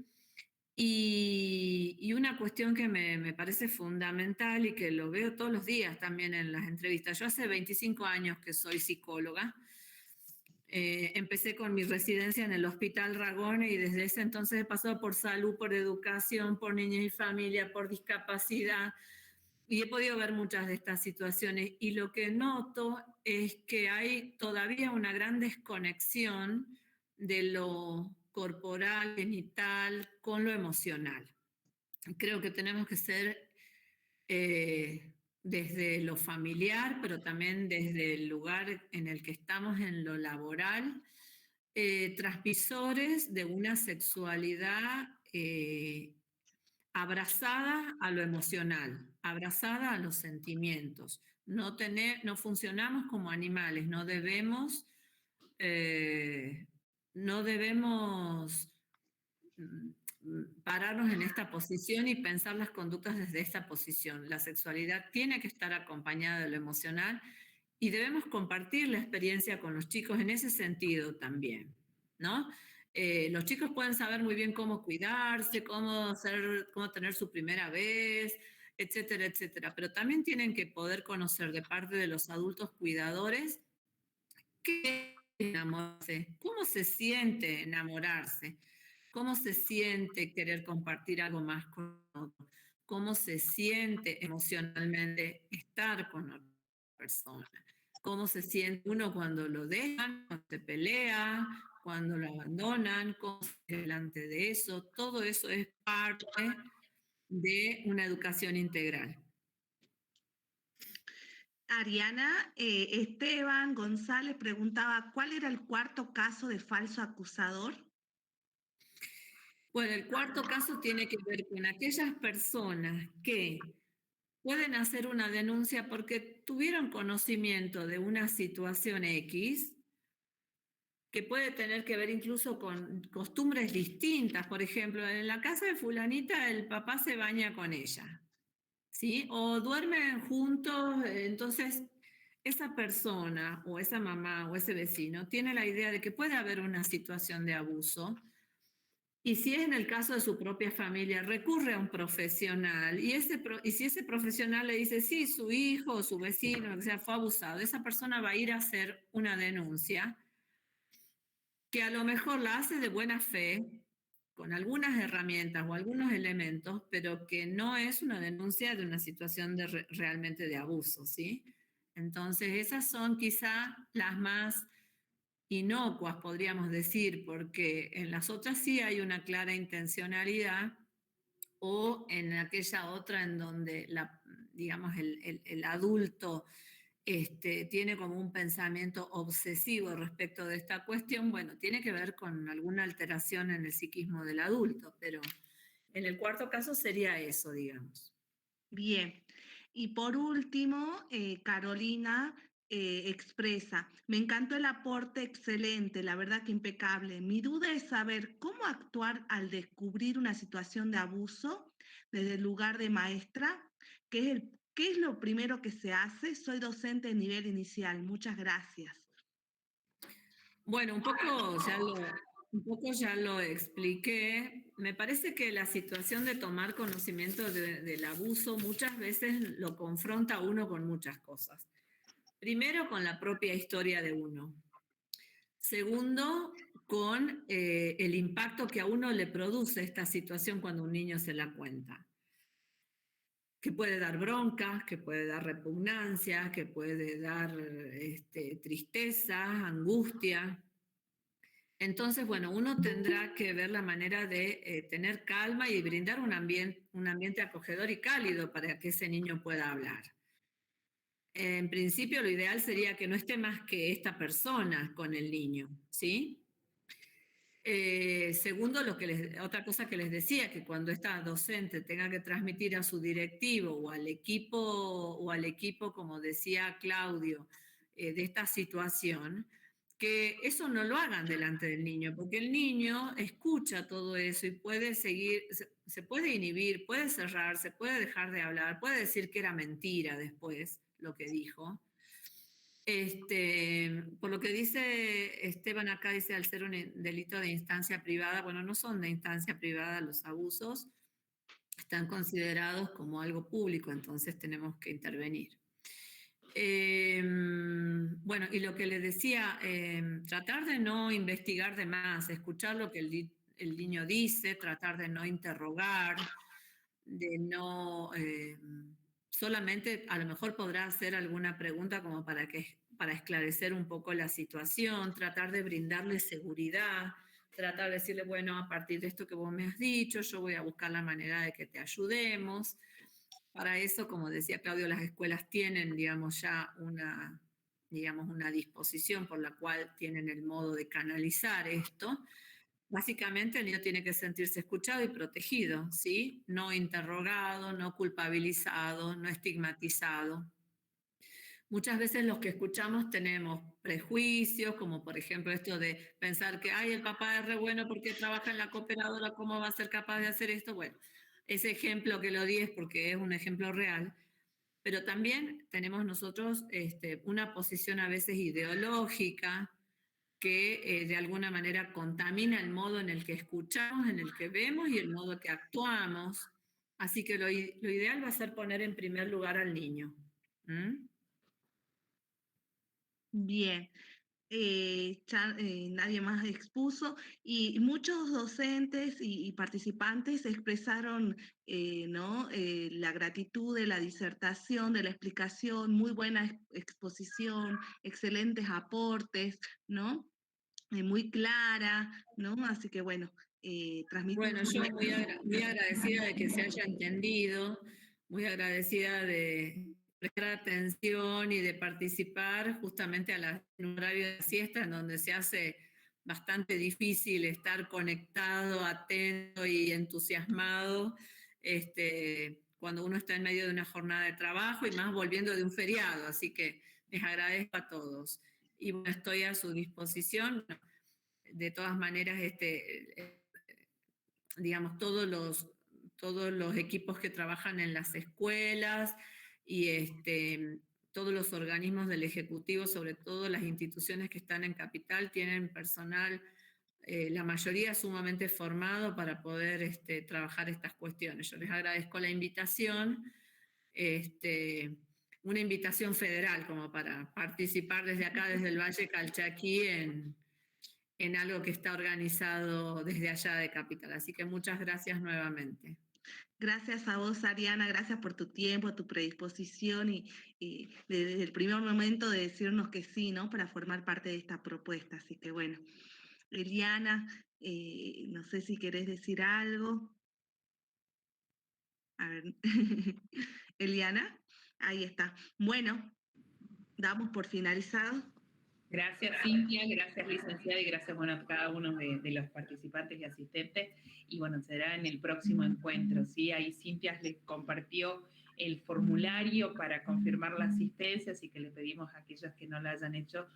Y una cuestión que me parece fundamental y que lo veo todos los días también en las entrevistas. Yo hace 25 años que soy psicóloga. Empecé con mi residencia en el Hospital Ragone y desde ese entonces he pasado por salud, por educación, por niños y familia, por discapacidad, y he podido ver muchas de estas situaciones. Y lo que noto es que hay todavía una gran desconexión de lo corporal, genital, con lo emocional. Creo que tenemos que ser desde lo familiar, pero también desde el lugar en el que estamos en lo laboral, transmisores de una sexualidad abrazada a lo emocional, abrazada a los sentimientos. No funcionamos como animales, no debemos pararnos en esta posición y pensar las conductas desde esta posición. La sexualidad tiene que estar acompañada de lo emocional y debemos compartir la experiencia con los chicos en ese sentido también, ¿no? Los chicos pueden saber muy bien cómo cuidarse, cómo tener su primera vez, etcétera, etcétera, pero también tienen que poder conocer de parte de los adultos cuidadores qué es enamorarse, cómo se siente enamorarse, cómo se siente querer compartir algo más con otro, cómo se siente emocionalmente estar con otra persona, cómo se siente uno cuando lo dejan, cuando se pelea, cuando lo abandonan, cómo se siente delante de eso. Todo eso es parte de una educación integral. Ariana, Esteban González preguntaba, ¿cuál era el cuarto caso de falso acusador? Bueno, el cuarto caso tiene que ver con aquellas personas que pueden hacer una denuncia porque tuvieron conocimiento de una situación X, que puede tener que ver incluso con costumbres distintas. Por ejemplo, en la casa de fulanita el papá se baña con ella, ¿sí? O duermen juntos, entonces esa persona o esa mamá o ese vecino tiene la idea de que puede haber una situación de abuso. Y si es en el caso de su propia familia, recurre a un profesional y si ese profesional le dice, sí, su hijo o su vecino, o sea, fue abusado, esa persona va a ir a hacer una denuncia que a lo mejor la hace de buena fe, con algunas herramientas o algunos elementos, pero que no es una denuncia de una situación realmente de abuso, ¿sí? Entonces, esas son quizá las más inocuas, podríamos decir, porque en las otras sí hay una clara intencionalidad, o en aquella otra en donde digamos, el adulto tiene como un pensamiento obsesivo respecto de esta cuestión. Bueno, tiene que ver con alguna alteración en el psiquismo del adulto, pero en el cuarto caso sería eso, digamos. Bien. Y por último, Carolina expresa, me encantó el aporte excelente, la verdad que impecable. Mi duda es saber cómo actuar al descubrir una situación de abuso desde el lugar de maestra, ¿qué es lo primero que se hace? Soy docente de nivel inicial. Muchas gracias. Bueno, un poco ya lo expliqué. Me parece que la situación de tomar conocimiento del abuso muchas veces lo confronta a uno con muchas cosas. Primero, con la propia historia de uno. Segundo, con el impacto que a uno le produce esta situación cuando un niño se la cuenta. Que puede dar bronca, que puede dar repugnancia, que puede dar tristeza, angustia. Entonces, bueno, uno tendrá que ver la manera de tener calma y brindar un ambiente acogedor y cálido para que ese niño pueda hablar. En principio, lo ideal sería que no esté más que esta persona con el niño, ¿sí? Segundo, otra cosa que les decía, que cuando esta docente tenga que transmitir a su directivo o al equipo, como decía Claudio, de esta situación, que eso no lo hagan delante del niño, porque el niño escucha todo eso y puede seguir, se puede inhibir, puede cerrarse, puede dejar de hablar, puede decir que era mentira después lo que dijo. Por lo que dice Esteban acá, dice al ser un delito de instancia privada, bueno, no son de instancia privada los abusos, están considerados como algo público, entonces tenemos que intervenir. Bueno, y lo que les decía, tratar de no investigar de más, escuchar lo que el niño dice, tratar de no interrogar, de no, solamente a lo mejor podrá hacer alguna pregunta como para esclarecer un poco la situación, tratar de brindarle seguridad, tratar de decirle, bueno, a partir de esto que vos me has dicho, yo voy a buscar la manera de que te ayudemos. Para eso, como decía Claudio, las escuelas tienen, digamos, ya digamos, una disposición por la cual tienen el modo de canalizar esto. Básicamente el niño tiene que sentirse escuchado y protegido, ¿sí? No interrogado, no culpabilizado, no estigmatizado. Muchas veces los que escuchamos tenemos prejuicios, como por ejemplo esto de pensar que, ay, el papá es re bueno porque trabaja en la cooperadora, ¿cómo va a ser capaz de hacer esto? Bueno, ese ejemplo que lo di es porque es un ejemplo real, pero también tenemos nosotros una posición a veces ideológica que de alguna manera contamina el modo en el que escuchamos, en el que vemos y el modo que actuamos. Así que lo ideal va a ser poner en primer lugar al niño. ¿Mm? Bien. Nadie más expuso y muchos docentes y participantes expresaron ¿no? La gratitud de la disertación, de la explicación, muy buena exposición, excelentes aportes, ¿no? Muy clara, ¿no? Así que bueno, transmitimos. Bueno, yo muy agradecida de que se haya entendido, muy agradecida de prestar atención y de participar justamente en un horario de siesta en donde se hace bastante difícil estar conectado, atento y entusiasmado cuando uno está en medio de una jornada de trabajo y más volviendo de un feriado. Así que les agradezco a todos. Y bueno, estoy a su disposición. De todas maneras, digamos, todos los equipos que trabajan en las escuelas y todos los organismos del Ejecutivo, sobre todo las instituciones que están en Capital, tienen personal, la mayoría sumamente formado para poder trabajar estas cuestiones. Yo les agradezco la invitación, una invitación federal como para participar desde acá, desde el Valle Calchaquí, en algo que está organizado desde allá de Capital. Así que muchas gracias nuevamente. Gracias a vos, Ariana, gracias por tu tiempo, tu predisposición y desde el primer momento de decirnos que sí, ¿no? Para formar parte de esta propuesta. Así que bueno, Eliana, no sé si querés decir algo. A ver, Eliana, ahí está. Bueno, damos por finalizado. Gracias, Cintia, gracias, licenciada, y gracias, bueno, a cada uno de los participantes y asistentes. Y bueno, será en el próximo encuentro, ¿sí? Ahí Cintia les compartió el formulario para confirmar la asistencia, así que le pedimos a aquellos que no lo hayan hecho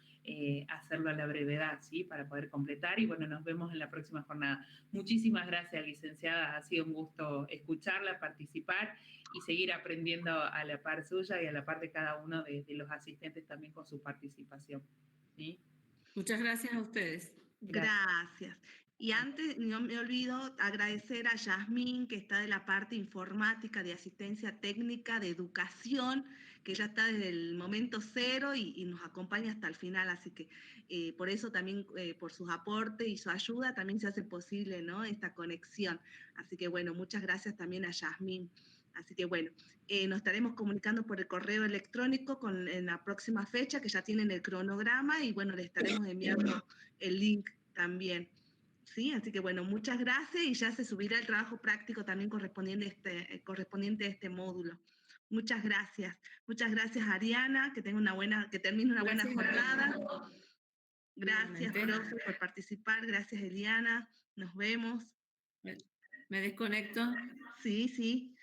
hacerlo a la brevedad, ¿sí? Para poder completar. Y bueno, nos vemos en la próxima jornada. Muchísimas gracias, licenciada. Ha sido un gusto escucharla, participar y seguir aprendiendo a la par suya y a la par de cada uno de los asistentes también con su participación. ¿Sí? Muchas gracias a ustedes. Gracias. Y antes, no me olvido agradecer a Yasmín, que está de la parte informática, de asistencia técnica, de educación, que ya está desde el momento cero y nos acompaña hasta el final. Así que por eso también, por sus aportes y su ayuda, también se hace posible, ¿no? Esta conexión. Así que bueno, muchas gracias también a Yasmín. Así que bueno, nos estaremos comunicando por el correo electrónico en la próxima fecha, que ya tienen el cronograma, y bueno, le estaremos enviando el link también. Sí, así que bueno, muchas gracias y ya se subirá el trabajo práctico también correspondiente a este módulo. Muchas gracias. Muchas gracias, Ariana, que termine una buena jornada. Gracias, profe, por participar. Gracias, Eliana. Nos vemos. ¿Me desconecto? Sí, sí.